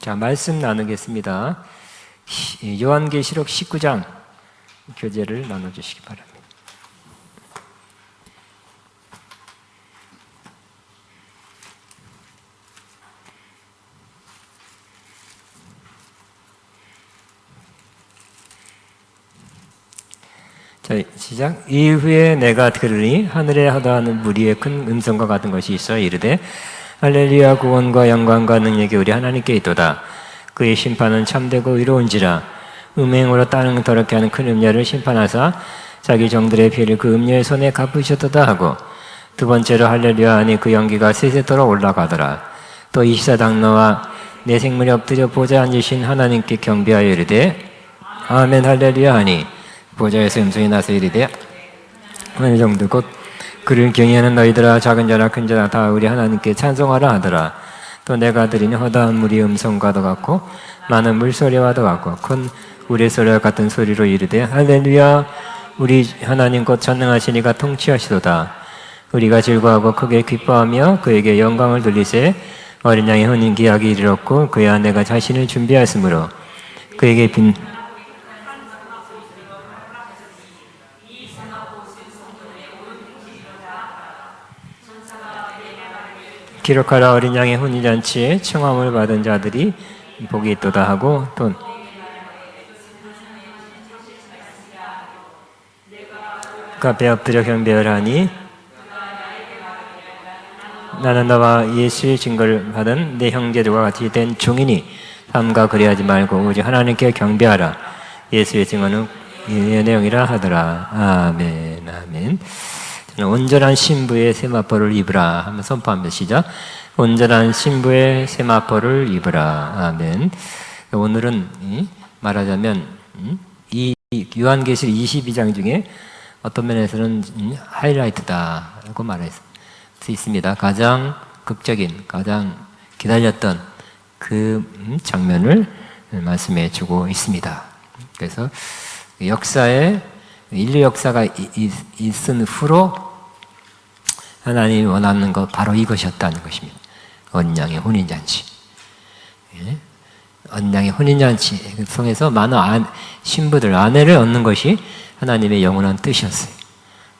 자, 말씀 나누겠습니다. 요한계시록 19장 교재를 나눠주시기 바랍니다. 자, 시작. 이후에 내가 들으니 하늘에 하다하는 무리의 큰 음성과 같은 것이 있어 이르되 할렐루야, 구원과 영광과 능력이 우리 하나님께 있도다. 그의 심판은 참되고 의로운지라. 음행으로 땅을 더럽게 하는 큰 음녀를 심판하사 자기 종들의 피를 그 음녀의 손에 갚으셨도다 하고, 두 번째로 할렐루야 하니 그 연기가 세세토록 올라가더라. 또 이시다당너와 내 생물이 엎드려 보좌에 앉으신 하나님께 경배하여 이르되 아멘 할렐루야 하니 보좌에서 음성이 나서 이르되 어느 정도 곧 그를 경외하는 너희들아, 작은 자나 큰 자나 다 우리 하나님께 찬송하라 하더라. 또 내가 들으니 허다한 물이 음성과도 같고 많은 물소리와도 같고 큰 우레소리와 같은 소리로 이르되 할렐루야, 우리 하나님 곧 전능하시니가 통치하시도다. 우리가 즐거워하고 크게 기뻐하며 그에게 영광을 돌리세. 어린 양의 혼인 기약이 이르렀고 그의 아내가 자신을 준비하였으므로 그에게 빈 기록하라. 어린 양의 혼인잔치에 청함을 받은 자들이 복이 있도다 하고, 또 그 앞에 엎드려 경배를 하니 나는 너와 예수의 증거를 받은 내 형제들과 같이 된 종이니 삼가 그리하지 말고 오직 하나님께 경배하라. 예수의 증언은 예언의 영이라 하더라. 아멘. 아멘. 온전한 신부의 세마포를 입으라 하면 선포합니다. 시작. 온전한 신부의 세마포를 입으라. 아멘. 오늘은 말하자면 이 요한계시록 22장 중에 어떤 면에서는 하이라이트다라고 말할 수 있습니다. 가장 극적인, 가장 기다렸던 그 장면을 말씀해 주고 있습니다. 그래서 역사에 인류 역사가 있은 후로 하나님이 원하는 것 바로 이것이었다는 것입니다. 어린 양의 혼인잔치. 어린 양의 혼인잔치 통해서 많은 신부들, 아내를 얻는 것이 하나님의 영원한 뜻이었어요.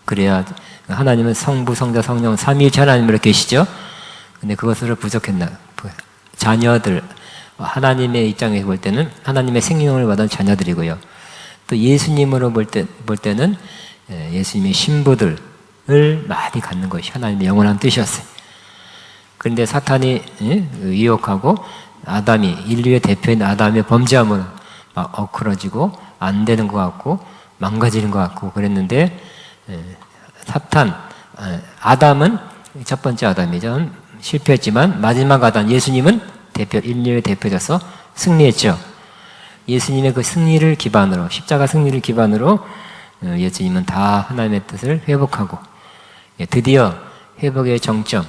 그래야 하나님은 성부, 성자, 성령 삼위일체 하나님으로 계시죠. 근데 그것으로 부족했나? 자녀들, 하나님의 입장에서 볼 때는 하나님의 생명을 받은 자녀들이고요. 또 예수님으로 볼 때는 예수님의 신부들을 많이 갖는 것이 하나님의 영원한 뜻이었어요. 그런데 사탄이 유혹하고 아담이, 인류의 대표인 아담의 범죄함으로 막 엉클어지고 안 되는 것 같고 망가지는 것 같고 그랬는데, 아담은 첫 번째 아담이죠. 실패했지만 마지막 아담 예수님은 인류의 대표자서 승리했죠. 예수님의 그 승리를 기반으로, 십자가 승리를 기반으로 예수님은 다 하나님의 뜻을 회복하고 드디어 회복의 정점인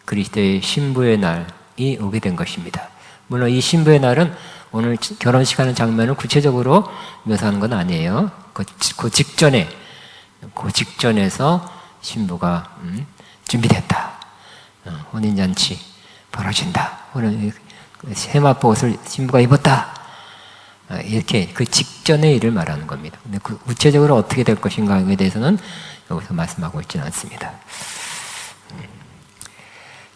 그리스도의 신부의 날이 오게 된 것입니다. 물론 이 신부의 날은 오늘 결혼식 하는 장면을 구체적으로 묘사하는 건 아니에요. 그 직전에서 신부가 준비됐다. 혼인잔치 벌어진다. 세마포 옷을 신부가 입었다. 이렇게 그 직전의 일을 말하는 겁니다. 근데 그 구체적으로 어떻게 될 것인가에 대해서는 여기서 말씀하고 있지는 않습니다.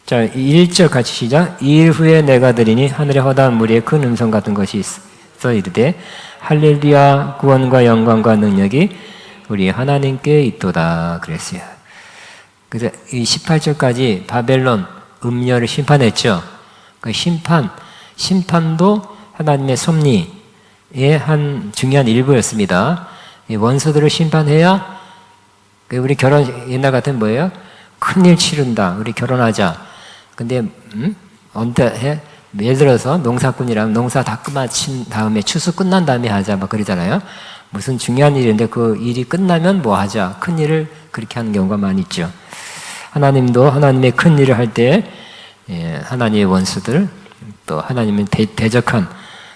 자, 1절 같이 시작. 이일 후에 내가 들으니 하늘에 허다한 무리의 큰 음성 같은 것이 있어 이르되 할렐루야, 구원과 영광과 능력이 우리 하나님께 있도다 그랬어요. 그래서 이 18절까지 바벨론 음녀를 심판했죠. 그 심판도 하나님의 섭리의 한 중요한 일부였습니다. 이 원수들을 심판해야, 우리 결혼 옛날 같은 뭐예요? 큰일 치른다. 우리 결혼하자. 근데 예를 들어서 농사꾼이라면 농사 다 끝마친 다음에 추수 끝난 다음에 하자 막 그러잖아요. 무슨 중요한 일인데 그 일이 끝나면 뭐 하자. 큰 일을 그렇게 하는 경우가 많이 있죠. 하나님도 하나님의 큰 일을 할 때 하나님의 원수들, 또 하나님의 대적한,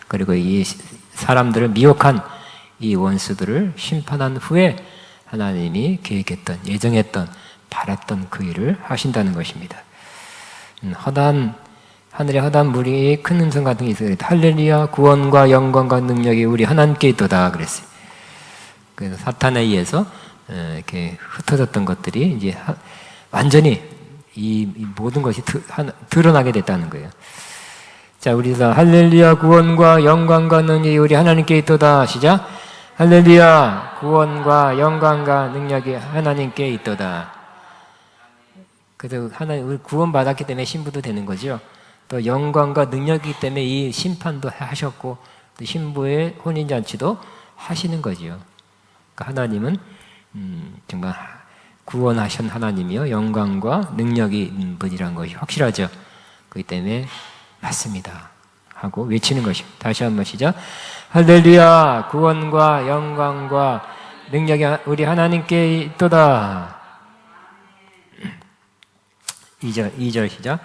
그리고 이 사람들을 미혹한 이 원수들을 심판한 후에 하나님이 계획했던, 예정했던, 바랐던 그 일을 하신다는 것입니다. 허다한 하늘에 허다한 무리의 큰 음성 같은 게 있어요. 할렐루야 구원과 영광과 능력이 우리 하나님께 있도다 그랬어요. 그래서 사탄에 의해서 이렇게 흩어졌던 것들이 이제 완전히 이 모든 것이 드러나게 됐다는 거예요. 자, 우리가 할렐루야 구원과 영광과 능력이 우리 하나님께 있도다. 시작. 할렐루야 구원과 영광과 능력이 하나님께 있도다. 그래서 하나님 우리 구원받았기 때문에 신부도 되는 거죠. 또 영광과 능력이기 때문에 이 심판도 하셨고 또 신부의 혼인잔치도 하시는 거지요. 그러니까 하나님은 정말 구원하신 하나님이요 영광과 능력이 있는 분이라는 것이 확실하죠. 그렇기 때문에 맞습니다 하고 외치는 것입니다. 다시 한번 시작. 할렐루야 구원과 영광과 능력이 우리 하나님께 있도다. 2절 시작.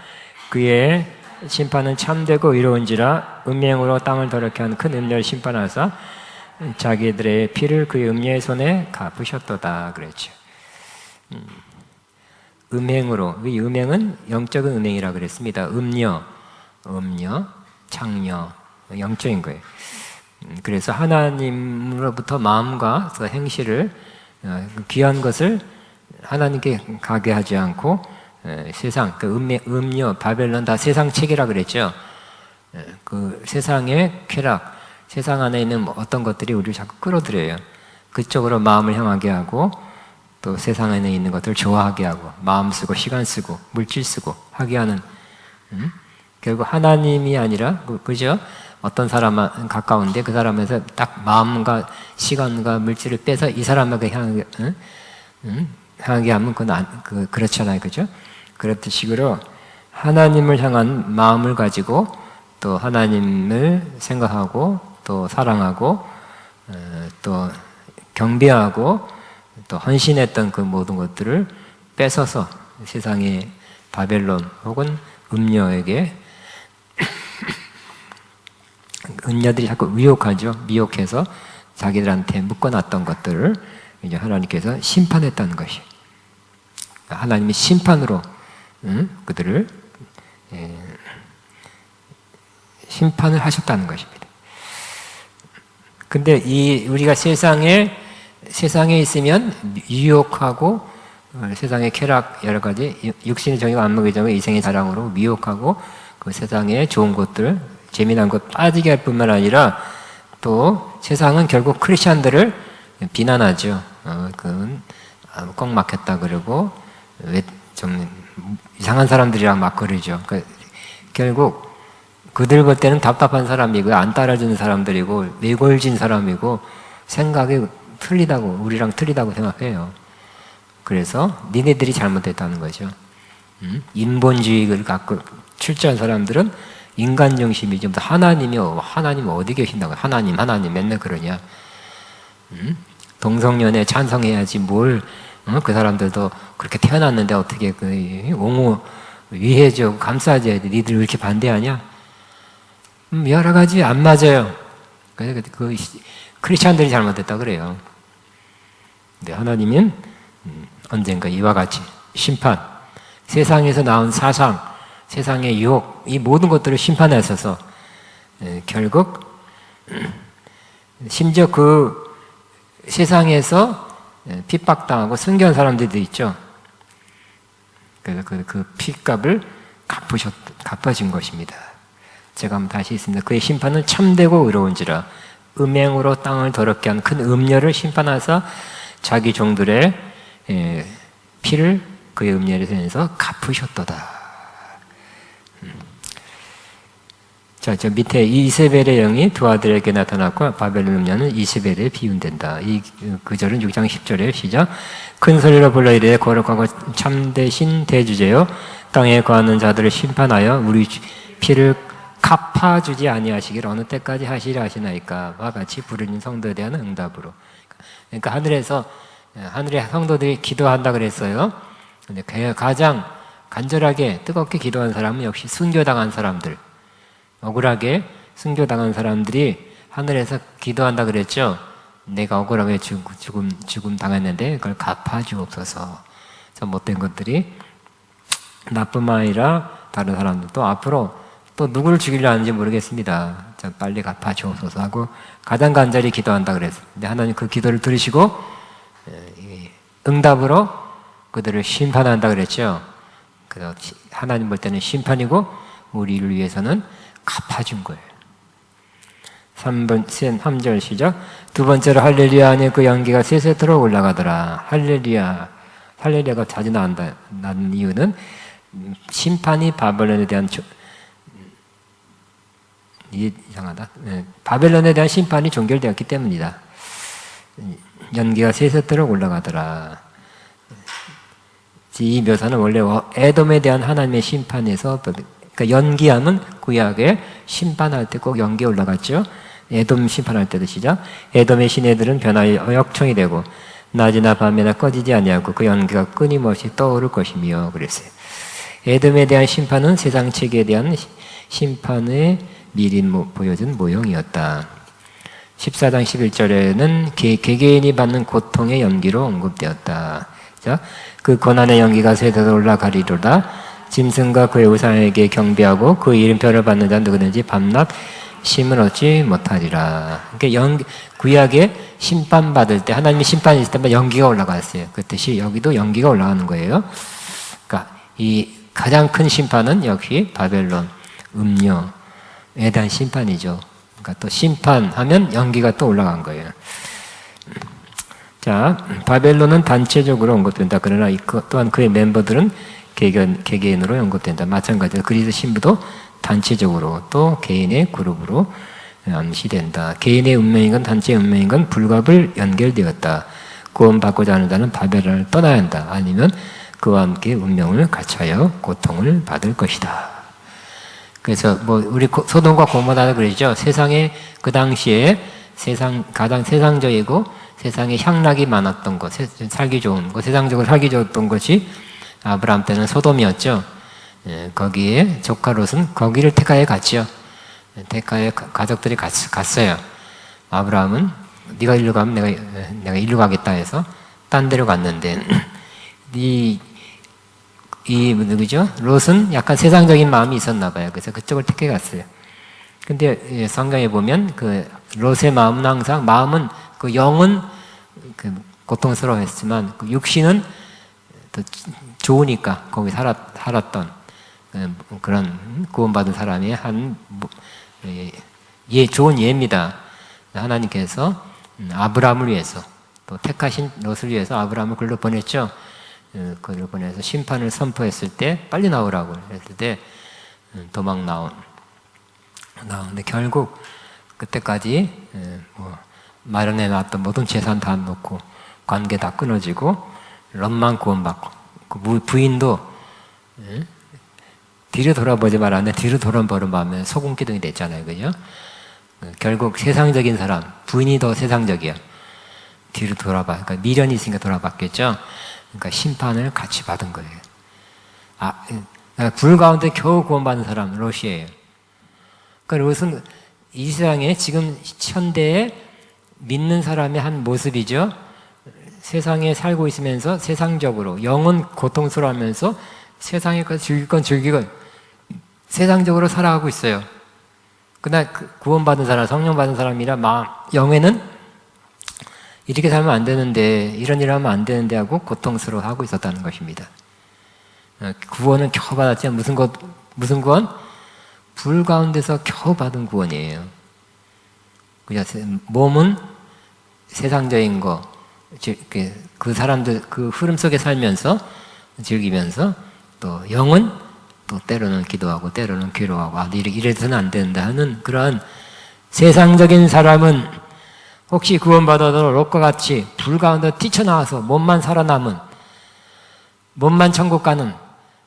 그의 심판은 참되고 의로운지라 음행으로 땅을 더럽게 한 큰 음녀를 심판하사 자기들의 피를 그의 음녀의 손에 갚으셨도다 그랬죠. 음행으로, 이 음행은 영적인 음행이라 그랬습니다. 음녀, 창녀, 영적인 거예요. 그래서 하나님으로부터 마음과 그 행실을 귀한 것을 하나님께 가게 하지 않고 세상, 그 음녀, 바벨론 다 세상 책이라 그랬죠. 그 세상의 쾌락, 세상 안에 있는 어떤 것들이 우리를 자꾸 끌어들여요. 그쪽으로 마음을 향하게 하고 또 세상 안에 있는 것들을 좋아하게 하고 마음 쓰고 시간 쓰고 물질 쓰고 하게 하는 결국 하나님이 아니라 그죠? 어떤 사람만 가까운데 그 사람에서 딱 마음과 시간과 물질을 빼서 이 사람에게 향하게 하면 그건 그렇잖아요, 그죠? 그렇듯 식으로 하나님을 향한 마음을 가지고 또 하나님을 생각하고 또 사랑하고 또 경배하고 또 헌신했던 그 모든 것들을 뺏어서 세상의 바벨론 혹은 음녀에게 음녀들이 자꾸 미혹해서 자기들한테 묶어놨던 것들을 이제 하나님께서 심판했다는 것이 하나님이 심판으로 그들을 심판을 하셨다는 것입니다. 근데 우리가 세상에 있으면 유혹하고 세상의 쾌락 여러 가지 육신의 정욕 안목의 정욕 이생의 자랑으로 미혹하고 그 세상의 좋은 것들 재미난 것 빠지게 할 뿐만 아니라 또 세상은 결국 크리스천들을 비난하죠. 그건 꼭 막혔다 그러고 왜 좀 이상한 사람들이랑 막 그러죠. 그러니까 결국 그들 볼 때는 답답한 사람이고 안 따라주는 사람들이고 외골진 사람이고 생각이 틀리다고 우리랑 틀리다고 생각해요. 그래서 니네들이 잘못됐다는 거죠. 인본주의를 갖고 출제한 사람들은 인간 정신이 좀 더 하나님 어디 계신다고 하나님 맨날 그러냐. 동성연애 찬성해야지 뭘 그 사람들도 그렇게 태어났는데 어떻게 그 옹호 위해줘 감싸줘야 돼. 니들 왜 이렇게 반대하냐? 여러 가지 안 맞아요. 그래서 그 크리스찬들이 잘못됐다 그래요. 근데 하나님은 언젠가 이와 같이 심판, 세상에서 나온 사상, 세상의 유혹, 이 모든 것들을 심판하셔서 결국 심지어 그 세상에서 핍박당하고 순교한 사람들도 있죠. 그래서 그 핏값을 갚아준 것입니다. 제가 한번 다시 있습니다. 그의 심판은 참되고 의로운지라 음행으로 땅을 더럽게 한 큰 음녀를 심판하사 자기 종들의 피를 그의 음녀에 대해서 갚으셨도다. 자, 저 밑에 이세벨의 영이 두 아들에게 나타났고 바벨론 음녀는 이세벨에 비유된다. 이 구절은 6장 10절에 시작. 큰 소리로 불러 이르되 거룩하고 참되신 대주제여 땅에 거하는 자들을 심판하여 우리 피를 갚아주지 아니하시기를 어느 때까지 하시려 하시나이까와 같이 부르는 성도에 대한 응답으로. 그러니까 하늘의 성도들이 기도한다 그랬어요. 근데 가장 간절하게 뜨겁게 기도한 사람은 역시 순교당한 사람들, 억울하게 순교당한 사람들이 하늘에서 기도한다 그랬죠. 내가 억울하게 죽음 당했는데 그걸 갚아주옵소서. 저 못된 것들이 나뿐만 아니라 다른 사람들도 앞으로 또 누구를 죽이려 하는지 모르겠습니다. 저 빨리 갚아주옵소서 하고 가장 간절히 기도한다 그랬어요. 근데 하나님 그 기도를 들으시고 응답으로 그들을 심판한다 그랬죠. 그래서 하나님 볼 때는 심판이고 우리를 위해서는 갚아준 거예요. 3절 시작. 두 번째로 할렐루야 안에 그 연기가 세세토록 올라가더라. 할렐루야가 자주 나는 이유는 심판이 바벨론에 대한 이상하다. 바벨론에 대한 심판이 종결되었기 때문이다. 연기가 세세토록 올라가더라. 이 묘사는 원래 에돔에 대한 하나님의 심판에서, 그러니까 연기하면 구약에 심판할 때 꼭 연기에 올라갔죠. 에돔 심판할 때도 시작. 에돔의 시내들은 변화의 역청이 되고 낮이나 밤이나 꺼지지 아니하고 그 연기가 끊임없이 떠오를 것이며 그랬어요. 에돔에 대한 심판은 세상 체계에 대한 심판의 미리 보여준 모형이었다. 14장 11절에는 개개인이 받는 고통의 연기로 언급되었다. 자, 그 고난의 연기가 세대로 올라가리로다. 짐승과 그의 우상에게 경배하고 그 이름표를 받는 자 누구든지 밤낮 쉼을 얻지 못하리라. 그러니까 구약에 심판받을 때 하나님이 심판이 있을 때마다 연기가 올라갔어요. 그 뜻이 여기도 연기가 올라가는 거예요. 그러니까 이 가장 큰 심판은 역시 바벨론 음녀에 대한 심판이죠. 그러니까 또 심판하면 연기가 또 올라간 거예요. 자, 바벨론은 단체적으로 언급된다. 그러나 또한 그의 멤버들은 개개인으로 언급된다. 마찬가지로 그리스 신부도 단체적으로 또 개인의 그룹으로 암시된다. 개인의 운명이건 단체의 운명이건 불가불 연결되었다. 구원받고자 하는 자는 바벨론을 떠나야 한다. 아니면 그와 함께 운명을 같이하여 고통을 받을 것이다. 그래서 우리 소돔과 고모라도 그러죠. 세상에 그 당시에 가장 세상적이고 세상에 향락이 많았던 것, 살기 좋은 것, 세상적으로 살기 좋았던 것이 아브라함 때는 소돔이었죠. 거기에 조카 롯은 거기를 테카에 갔죠. 테카에 가족들이 갔어요. 아브라함은 네가 일로 가면 내가 일로 가겠다 해서 딴 데로 갔는데 누구죠? 롯은 약간 세상적인 마음이 있었나 봐요. 그래서 그쪽을 택해 갔어요. 근데 성경에 보면 그 롯의 마음은 그 영은 그 고통스러워했지만 그 육신은 또 좋으니까 거기 살았던 그런 구원받은 사람의 좋은 예입니다. 하나님께서 아브라함을 위해서 또 택하신 롯을 위해서 아브라함을 글로 보냈죠. 그를 보내서 심판을 선포했을 때 빨리 나오라고 했을 때 도망 나오는데 결국 그때까지 마련해 놨던 모든 재산 다 놓고 관계 다 끊어지고 롯만 구원받고 그 부인도 뒤로 돌아보지 말았는데 뒤로 돌아보면 소금 기둥이 됐잖아요. 그죠? 결국 세상적인 사람, 부인이 더 세상적이야. 뒤로 그러니까 미련이 있으니까 돌아봤겠죠? 그러니까 심판을 같이 받은 거예요. 불 가운데 겨우 구원받은 사람, 롯이에요. 그러니까 롯은 이 세상에 지금 현대에 믿는 사람의 한 모습이죠. 세상에 살고 있으면서 세상적으로 영은 고통스러워하면서 세상에 즐길 건 즐기고 세상적으로 살아가고 있어요. 그러나 구원받은 사람, 성령 받은 사람이라 영에는 이렇게 살면 안 되는데 이런 일 하면 안 되는데 하고 고통스러워하고 있었다는 것입니다. 구원은 겨우 받았지만 무슨 구원? 불 가운데서 겨우 받은 구원이에요. 몸은 세상적인 거, 그 사람들 그 흐름 속에 살면서 즐기면서 또 영은 또 때로는 기도하고 때로는 괴로워하고 이래서는 안 된다 하는 그러한 세상적인 사람은 혹시 구원받아도 롯과 같이 불 가운데 뛰쳐나와서 몸만 살아남은 몸만 천국 가는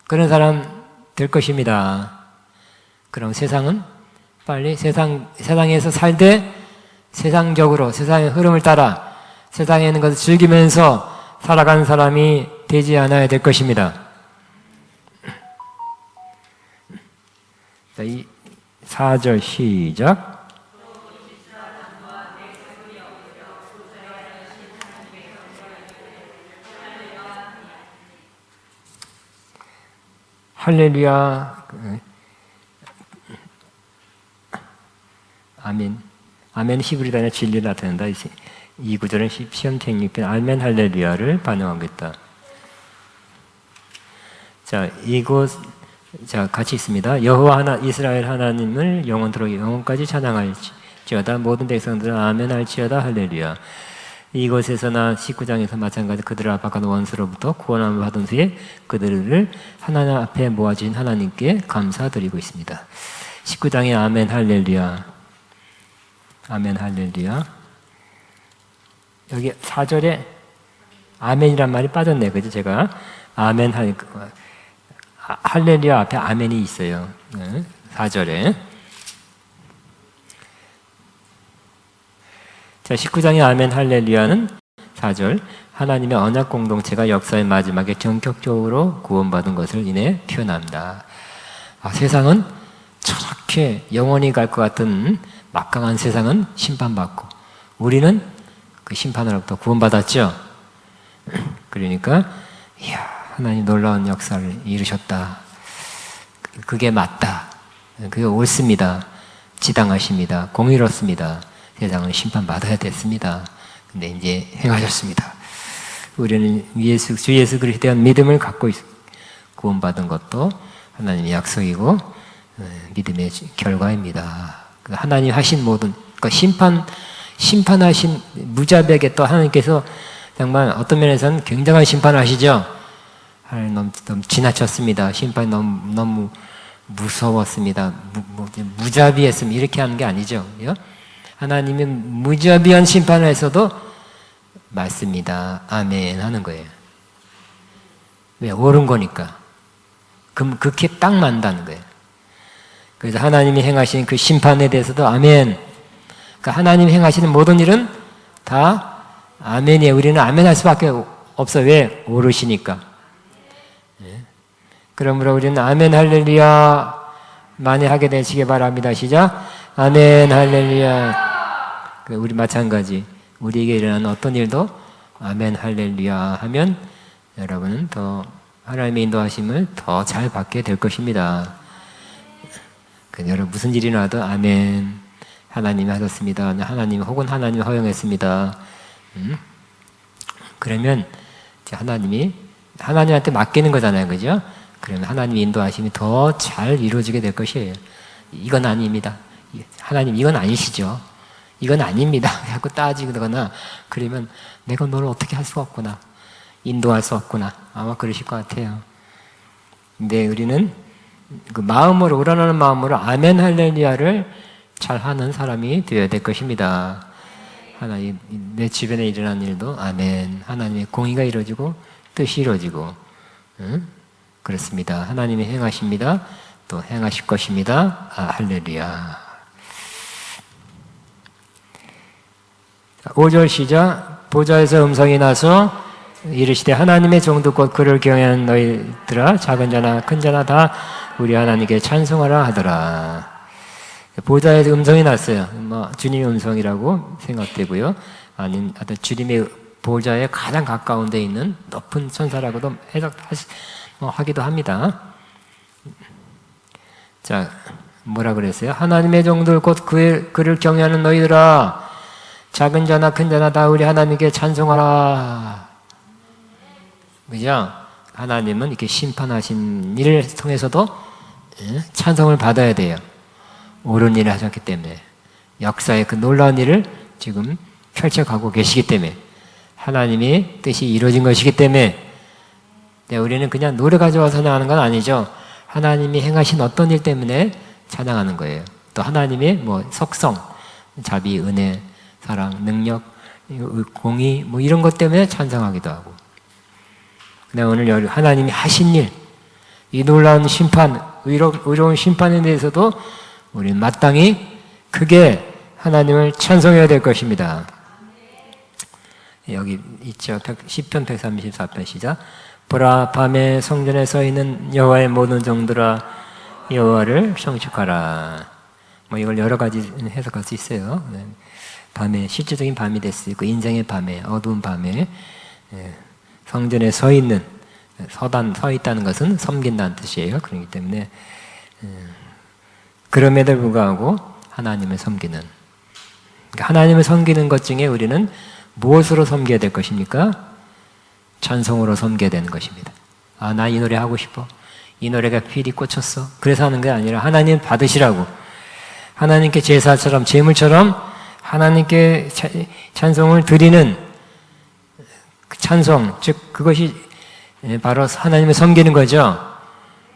그런 사람 될 것입니다. 그럼 세상은 빨리 세상에서 살되 세상적으로 세상의 흐름을 따라 세상에 있는 것을 즐기면서 살아가는 사람이 되지 않아야 될 것입니다. 자, 이 4절 시작. 할렐루야. 아멘. 아멘 히브리도 아니라 진리를 나타낸다. 이 구절은 시편 106편 아멘 할렐루야를 반영하겠다. 자, 이곳 자 같이 있습니다. 여호와 하나 이스라엘 하나님을 영원토록 영원까지 찬양할지어다. 모든 백성들은 아멘 할지어다. 할렐루야. 이곳에서나 19장에서 마찬가지 그들을 압박한 원수로부터 구원함을 받은 후에 그들을 하나님 앞에 모아주신 하나님께 감사드리고 있습니다. 19장에 아멘 할렐루야, 아멘 할렐루야. 여기 4절에 아멘이란 말이 빠졌네, 그죠? 제가 아멘 할렐루야 앞에 아멘이 있어요. 4절에. 자, 19장의 아멘 할렐루야는 4절 하나님의 언약 공동체가 역사의 마지막에 전격적으로 구원받은 것을 인해 표현합니다. 세상은 저렇게 영원히 갈 것 같은 막강한 세상은 심판받고 우리는 그 심판으로부터 구원받았죠. 그러니까 이야, 하나님 놀라운 역사를 이루셨다. 그게 맞다. 그게 옳습니다. 지당하십니다. 공의롭습니다. 세상은 심판받아야 됐습니다. 근데 이제 행하셨습니다. 우리는 주 예수 그리스도에 대한 믿음을 갖고 구원받은 것도 하나님의 약속이고 믿음의 결과입니다. 하나님 하신 모든 심판하신 무자비하게 또 하나님께서 정말 어떤 면에서는 굉장한 심판을 하시죠. 너무 지나쳤습니다. 심판이 너무 무서웠습니다. 무자비했습니다. 이렇게 하는 게 아니죠. 하나님이 무자비한 심판을 했어도 맞습니다. 아멘 하는 거예요. 왜? 옳은 거니까. 그렇게 딱 맞다는 거예요. 그래서 하나님이 행하신 그 심판에 대해서도 아멘. 그러니까 하나님이 행하시는 모든 일은 다 아멘이에요. 우리는 아멘 할 수밖에 없어. 왜? 옳으시니까. 그러므로 우리는 아멘 할렐루야 많이 하게 되시기 바랍니다. 시작. 아멘 할렐루야. 우리 마찬가지 우리에게 일어나는 어떤 일도 아멘 할렐루야 하면 여러분은 더 하나님의 인도하심을 더 잘 받게 될 것입니다. 여러분 무슨 일이 나도 아멘 하나님이 하셨습니다. 하나님 혹은 하나님이 허용했습니다. 그러면 하나님한테 맡기는 거잖아요. 그죠? 그러면 하나님의 인도하심이 더 잘 이루어지게 될 것이에요. 이건 아닙니다. 하나님 이건 아니시죠. 이건 아닙니다. 자꾸 따지거나 그러면 내가 너를 어떻게 할 수 없구나. 인도할 수 없구나. 아마 그러실 것 같아요. 근데 우리는 그 마음으로 우러나는 마음으로 아멘 할렐루야를 잘하는 사람이 되어야 될 것입니다. 하나님 내 주변에 일어난 일도 아멘. 하나님의 공의가 이루어지고 뜻이 이루어지고 그렇습니다. 하나님이 행하십니다. 또 행하실 것입니다. 할렐루야. 5절 시작. 보좌에서 음성이 나서 이르시되 하나님의 종도 곧 그를 경외하는 너희들아 작은 자나 큰 자나 다 우리 하나님께 찬송하라 하더라. 보좌에서 음성이 났어요. 주님의 음성이라고 생각되고요. 아닌 주님의 보좌에 가장 가까운 데 있는 높은 천사라고도 하기도 합니다. 자, 뭐라 그랬어요? 하나님의 종들 곧 그를 경외하는 너희들아 작은 자나 큰 자나 다 우리 하나님께 찬송하라. 그죠? 하나님은 이렇게 심판하신 일을 통해서도 찬송을 받아야 돼요. 옳은 일을 하셨기 때문에 역사의 그 놀라운 일을 지금 펼쳐가고 계시기 때문에 하나님의 뜻이 이루어진 것이기 때문에 우리는 그냥 노래 가져와서 하는 건 아니죠. 하나님이 행하신 어떤 일 때문에 찬양하는 거예요. 또 하나님의 속성, 자비, 은혜, 사랑, 능력, 공의 이런 것 때문에 찬송하기도 하고. 오늘 하나님이 하신 일, 이 놀라운 심판, 의로운 심판에 대해서도 우리는 마땅히 크게 하나님을 찬송해야 될 것입니다. 여기 있죠. 시편 134편 시작. 보라 밤에 성전에 서 있는 여호와의 모든 종들아 여호와를 청축하라. 이걸 여러 가지 해석할 수 있어요. 밤에 실질적인 밤이 될 수 있고 인생의 밤에 어두운 밤에 성전에 서 있다는 것은 섬긴다는 뜻이에요. 그렇기 때문에 그럼에도 불구하고 하나님을 섬기는 하나님을 섬기는 것 중에 우리는 무엇으로 섬겨야 될 것입니까? 찬송으로 섬겨야 되는 것입니다. 아, 나 이 노래 하고 싶어. 이 노래가 필이 꽂혔어. 그래서 하는 게 아니라 하나님 받으시라고. 하나님께 제사처럼, 제물처럼 하나님께 찬송을 드리는 찬송, 즉 그것이 바로 하나님을 섬기는 거죠.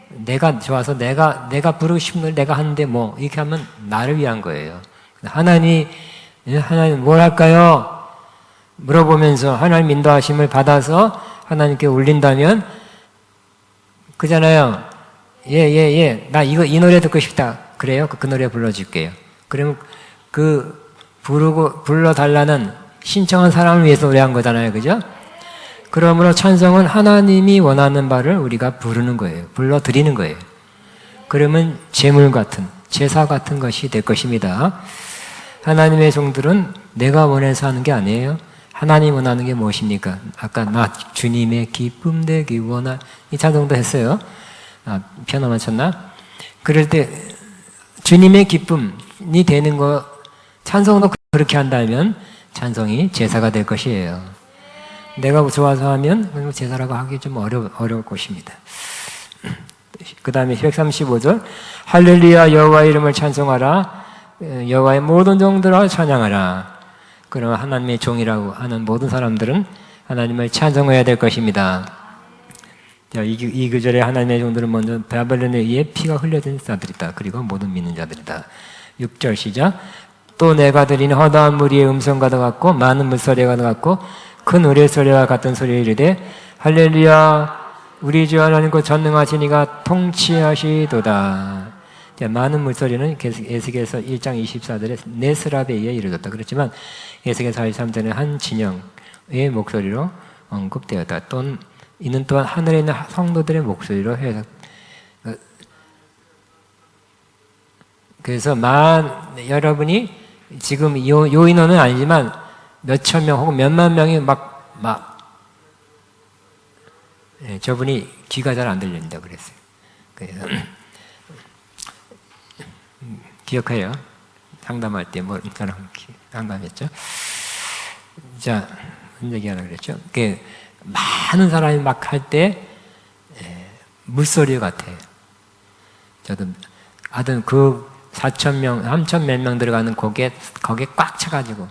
내가 좋아서 내가 부르고 싶은 걸 내가 하는데 뭐 이렇게 하면 나를 위한 거예요. 하나님 뭘 할까요? 물어보면서 하나님 인도하심을 받아서 하나님께 올린다면 그잖아요. 예. 나 이 노래 듣고 싶다. 그래요? 그 노래 불러줄게요. 그러면 불러달라는 신청한 사람을 위해서 노래한 거잖아요. 그죠? 그러므로 찬송은 하나님이 원하는 바를 우리가 부르는 거예요. 불러드리는 거예요. 그러면 제물 같은, 제사 같은 것이 될 것입니다. 하나님의 종들은 내가 원해서 하는 게 아니에요. 하나님 원하는 게 무엇입니까? 아까 나 주님의 기쁨 되기 원하, 이 찬송도 했어요. 피아노만 쳤나? 그럴 때 주님의 기쁨이 되는 거, 찬송도 그렇게 한다면 찬송이 제사가 될 것이에요. 내가 좋아서 하면 제사라고 하기 좀 어려울 것입니다. 그 다음에 135절 할렐루야 여호와의 이름을 찬송하라 여호와의 모든 종들아 찬양하라. 그러면 하나님의 종이라고 하는 모든 사람들은 하나님을 찬송해야 될 것입니다. 이 구절에 하나님의 종들은 먼저 바벨론에 의해 피가 흘려진 자들이다. 그리고 모든 믿는 자들이다. 6절 시작. 또 내가 드린 허다한 무리의 음성과 같고 많은 물소리가 같고 큰 우레소리와 같은 소리에 이르되 할렐루야 우리 주 하나님과 전능하시니가 통치하시도다. 많은 물소리는 에스겔서 1장 24절에 네스랍에 의해 이르렀다. 그렇지만 에스겔 43절에 한 진영의 목소리로 언급되었다. 이는 또한 하늘에 있는 성도들의 목소리로 해석. 그래서 여러분이 지금 요 인원은 아니지만 몇천 명 혹은 몇만 명이 저분이 귀가 잘 안 들린다 그랬어요. 그래서 기억해요. 상담할 때 저랑 상담했죠. 자, 무슨 얘기하려고 그랬죠? 많은 사람이 막 할 때 물소리 같아요. 저도 하여튼 그 4,000명, 3,000 몇 명 들어가는 거기에 꽉 차가지고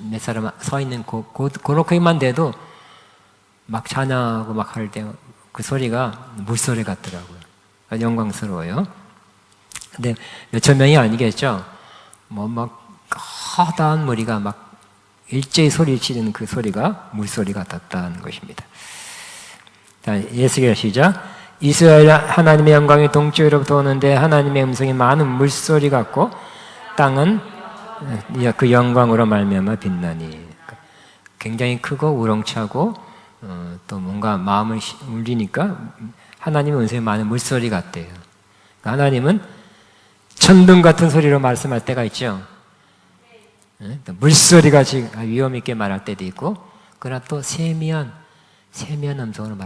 몇 사람 서 있는 그렇게만 돼도 막 찬양하고 막 할 때 그 소리가 물소리 같더라고요. 영광스러워요. 근데 몇천 명이 아니겠죠? 막 커다란 머리가 막 일제히 소리 지르는 그 소리가 물소리 같았다는 것입니다. 자, 예수께서 시작. 이스라엘 하나님의 영광이 동쪽으로부터 오는데 하나님의 음성이 많은 물소리 같고 땅은 그 영광으로 말미암아 빛나니. 굉장히 크고 우렁차고 또 뭔가 마음을 울리니까 하나님의 음성이 많은 물소리 같대요. 하나님은 천둥 같은 소리로 말씀할 때가 있죠. 물소리같이 위험 있게 말할 때도 있고, 그러나 또 세미한 음성으로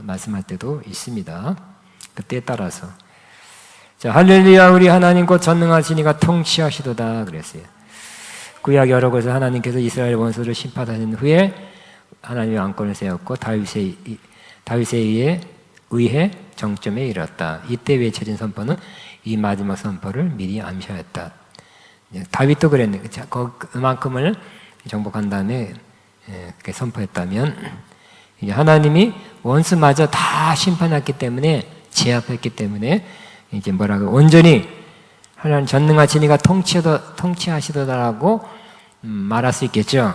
말씀할 때도 있습니다. 그때에 따라서. 자, 할렐루야 우리 하나님 곧 전능하시니가 통치하시도다 그랬어요. 구약 여러 곳에서 하나님께서 이스라엘 원수를 심판하신 후에 하나님의 왕권을 세웠고 다윗에 의해 정점에 이르렀다. 이때 외쳐진 선포는 이 마지막 선포를 미리 암시하였다. 다윗도 그랬네. 그만큼을 정복한 다음에 선포했다면 이제 하나님이 원수마저 다 심판했기 때문에 제압했기 때문에 이제 온전히 하나님 전능하시니가 통치하시도다라고 말할 수 있겠죠.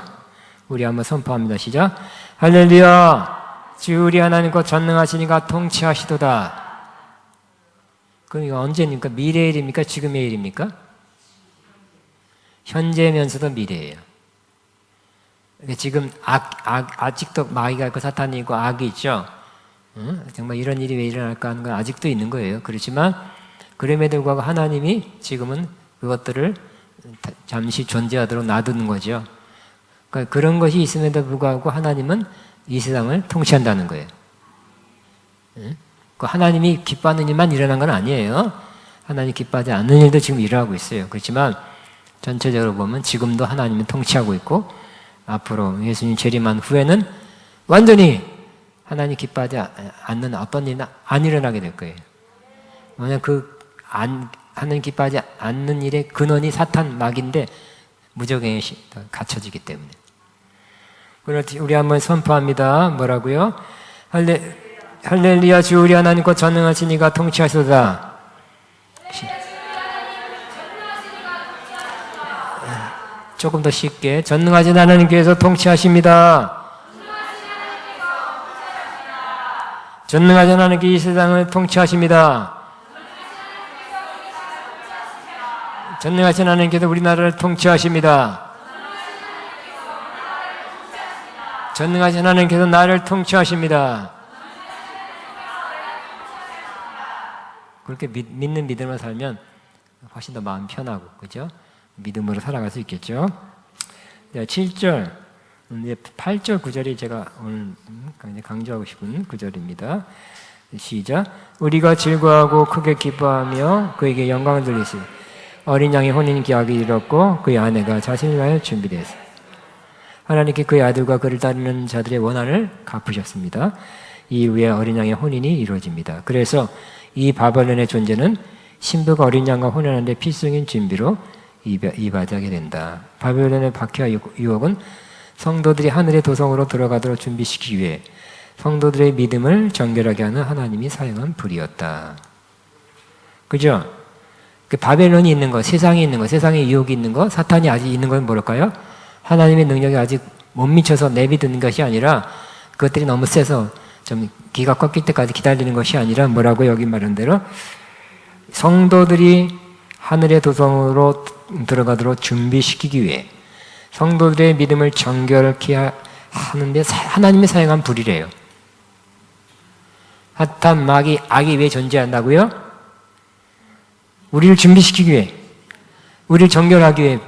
우리 한번 선포합니다. 시작. 할렐루야 주 우리 하나님과 전능하시니가 통치하시도다. 그럼 이거 언제입니까? 미래의 일입니까? 지금의 일입니까? 현재면서도 미래예요. 지금 아직도 마귀가 있고 사탄이 있고 악이 있죠. 정말 이런 일이 왜 일어날까 하는 건 아직도 있는 거예요. 그렇지만 그럼에도 불구하고 하나님이 지금은 그것들을 잠시 존재하도록 놔두는 거죠. 그러니까 그런 것이 있음에도 불구하고 하나님은 이 세상을 통치한다는 거예요. 하나님이 기뻐하는 일만 일어난 건 아니에요. 하나님 기뻐하지 않는 일도 지금 일어나고 있어요. 그렇지만 전체적으로 보면 지금도 하나님이 통치하고 있고 앞으로 예수님 재림한 후에는 완전히 하나님 기뻐하지 않는 어떤 일은 안 일어나게 될 거예요. 왜냐하면 하나님 기뻐하지 않는 일의 근원이 사탄 마귀인데 무적행이 갖춰지기 때문에. 우리 한번 선포합니다. 뭐라고요? 할렐루야. 주 우리 하나님 곧 전능하신 이가 통치하소서. 조금 더 쉽게. 전능하신 하나님께서 통치하십니다. 전능하신 하나님께서 이 세상을 통치하십니다. 전능하신 하나님께서 우리나라를 통치하십니다. 전능하신 하나님께서 나를 통치하십니다. 그렇게 믿는 믿음으로 살면 훨씬 더 마음 편하고, 그죠? 믿음으로 살아갈 수 있겠죠? 7절, 8절, 9절이 제가 오늘 강조하고 싶은 구절입니다. 시작. 우리가 즐거워하고 크게 기뻐하며 그에게 영광을 돌리시. 어린 양의 혼인 기약이 이뤘고 그의 아내가 자신을 위하여 준비되었습니다. 하나님께 그의 아들과 그를 따르는 자들의 원한을 갚으셨습니다. 이후에 어린 양의 혼인이 이루어집니다. 그래서 이 바벨론의 존재는 신부가 어린 양과 혼인하는데 필수적인 준비로 이바지하게 된다. 바벨론의 박해와 유혹은 성도들이 하늘의 도성으로 들어가도록 준비시키기 위해 성도들의 믿음을 정결하게 하는 하나님이 사용한 불이었다. 그죠? 그 바벨론이 있는 거, 세상에 있는 거, 세상에 유혹이 있는 거, 사탄이 아직 있는 건 뭘까요? 하나님의 능력이 아직 못 미쳐서 내비두는 것이 아니라 그것들이 너무 세서 좀 기가 꺾일 때까지 기다리는 것이 아니라 뭐라고 여기 말한 대로 성도들이 하늘의 도성으로 들어가도록 준비시키기 위해 성도들의 믿음을 정결케 하는데 하나님이 사용한 불이래요. 사탄, 마귀, 악이 왜 존재한다고요? 우리를 준비시키기 위해, 우리를 정결하기 위해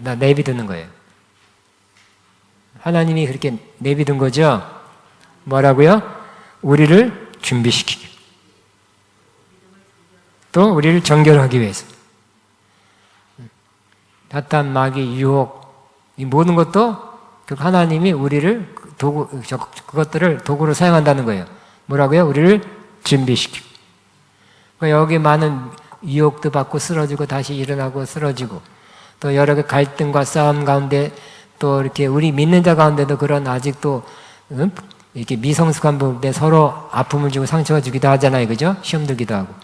내비두는 거예요. 하나님이 그렇게 내비둔 거죠? 뭐라고요? 우리를 준비시키기, 또 우리를 정결하기 위해서. 사탄, 마귀, 유혹, 이 모든 것도 하나님이 우리를 그것들을 도구로 사용한다는 거예요. 뭐라고요? 우리를 준비시키고. 여기 많은 유혹도 받고 쓰러지고 다시 일어나고 쓰러지고 또 여러 개 갈등과 싸움 가운데 또 이렇게 우리 믿는 자 가운데도 그런 아직도 이렇게 미성숙한 부분에 서로 아픔을 주고 상처가 주기도 하잖아요. 그죠? 시험 들기도 하고.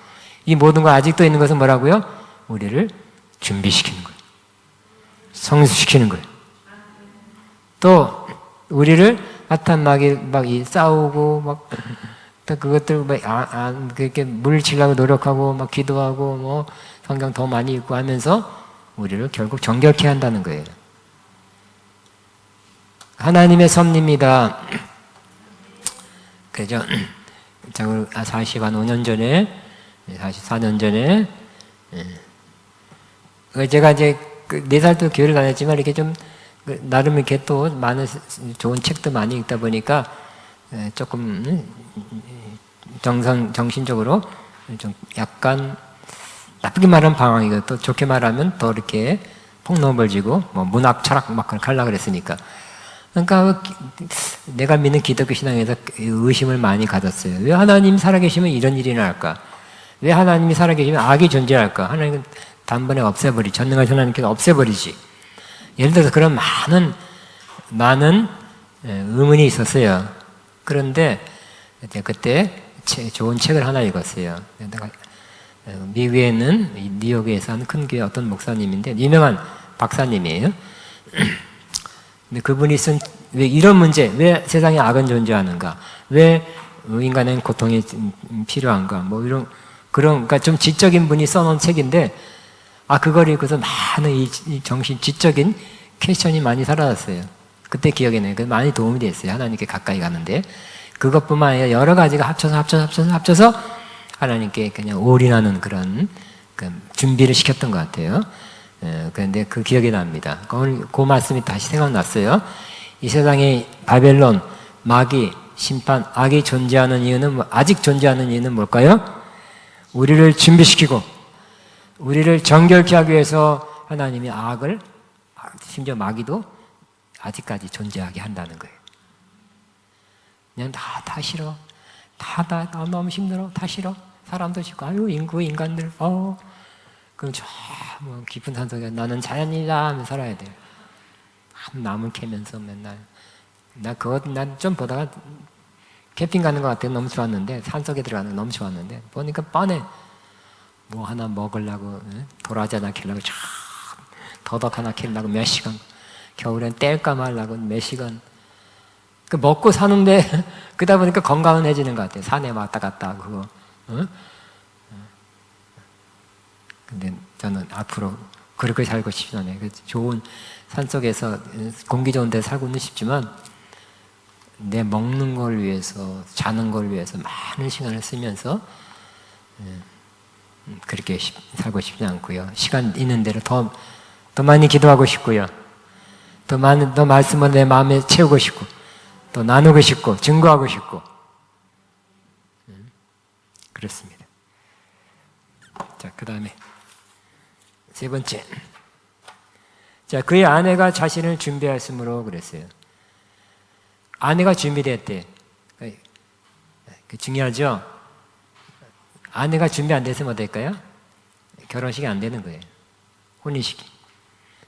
이 모든 거 아직도 있는 것은 뭐라고요? 우리를 준비시키는 거예요. 성수시키는 거예요. 또 우리를 사탄 마귀 막 싸우고 막 그것들 그렇게 물리치려고 노력하고 막 기도하고 뭐 성경 더 많이 읽고 하면서 우리를 결국 정결케 한다는 거예요. 하나님의 섭리입니다. 그죠? 45년 전에, 44년 전에, 제가 이제 4살 때 교회를 다녔지만 이렇게 좀 나름 이렇게 또 많은 좋은 책도 많이 읽다 보니까 조금 정신적으로 좀 약간 나쁘게 말하면 방황이고 또 좋게 말하면 더 이렇게 폭넓어지고 뭐 문학, 철학 막 가려고 그랬으니까. 그러니까 내가 믿는 기독교 신앙에서 의심을 많이 가졌어요. 왜 하나님 살아계시면 이런 일이 날까? 왜 하나님이 살아계시면 악이 존재할까? 하나님은 단번에 없애버리지. 전능하신 하나님께서 없애버리지. 예를 들어서 그런 많은 의문이 있었어요. 그런데 그때 좋은 책을 하나 읽었어요. 미국에 있는 뉴욕에서 한 큰 교회 어떤 목사님인데 유명한 박사님이에요. 근데 그분이 쓴 왜 이런 문제, 왜 세상에 악은 존재하는가, 왜 인간은 고통이 필요한가, 뭐 이런 그러니까 좀 지적인 분이 써놓은 책인데 그걸 읽고서 많은 이 지적인 퀘스천이 많이 사라졌어요. 그때 기억이 나요. 많이 도움이 됐어요. 하나님께 가까이 가는데 그것뿐만 아니라 여러 가지가 합쳐서 하나님께 그냥 올인하는 그런 준비를 시켰던 것 같아요. 그런데 그 기억이 납니다. 오늘 그 말씀이 다시 생각났어요. 이 세상에 바벨론, 마귀, 심판, 악이 존재하는 이유는 아직 존재하는 이유는 뭘까요? 우리를 준비시키고 우리를 정결케 하기 위해서 하나님이 악을, 심지어 마귀도 아직까지 존재하게 한다는 거예요. 그냥 다 싫어. 다 너무 힘들어. 다 싫어. 사람도 싫고, 아유, 인간들, 그럼 뭐 깊은 산속에 나는 자연이다 하면 살아야 돼요. 나무 캐면서 맨날. 난 좀 보다가 캠핑 가는 것 같아요. 너무 좋았는데, 산속에 들어가는 거 너무 좋았는데, 보니까 뻔해. 뭐 하나 먹으려고, 도라지 하나 캐려고, 더덕 하나 캐려고 몇 시간, 겨울엔 땔감 하려고 몇 시간. 그 먹고 사는데, 그러다 보니까 건강해지는 것 같아요. 산에 왔다 갔다 하고, 근데 저는 앞으로 그렇게 살고 싶지 않아요. 좋은 산속에서 공기 좋은 데 살고는 싶지만, 내 먹는 걸 위해서, 자는 걸 위해서 많은 시간을 쓰면서 그렇게 살고 싶지 않고요. 시간 있는 대로 더 많이 기도하고 싶고요. 더 말씀을 내 마음에 채우고 싶고, 또 나누고 싶고, 증거하고 싶고, 그렇습니다. 자, 그 다음에 세 번째. 자, 그의 아내가 자신을 준비하였으므로 그랬어요. 아내가 준비됐대. 중요하죠? 아내가 준비 안 됐으면 어떨까요? 결혼식이 안 되는 거예요. 혼인식이.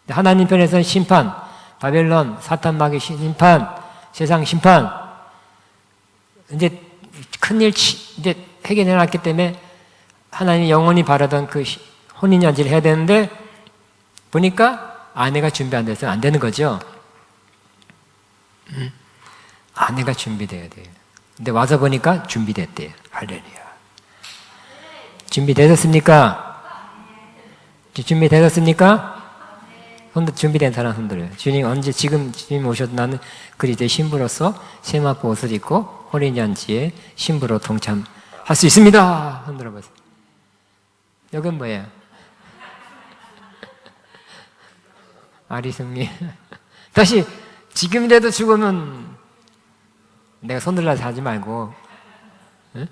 하나님 편에서는 심판, 바벨론, 사탄 마귀 심판, 세상 심판. 이제 큰일 이제 해결해 놨기 때문에 하나님이 영원히 바라던 그 혼인잔치를 해야 되는데, 보니까 아내가 준비 안 돼서 안 되는 거죠. 아내가 준비돼야 돼요. 근데 와서 보니까 준비됐대요. 할렐루야. 준비되셨습니까? 준비되셨습니까? 손들, 준비된 사람 손들어요. 주님 언제, 지금 주님 오셔도 나는 그리스도의 신부로서 세마포 옷을 입고 혼인잔치에 신부로 동참할 수 있습니다. 손들어 보세요. 여긴 뭐예요? 아리승리. 다시, 지금이라도 죽으면 내가 손들라서 하지 말고, 응?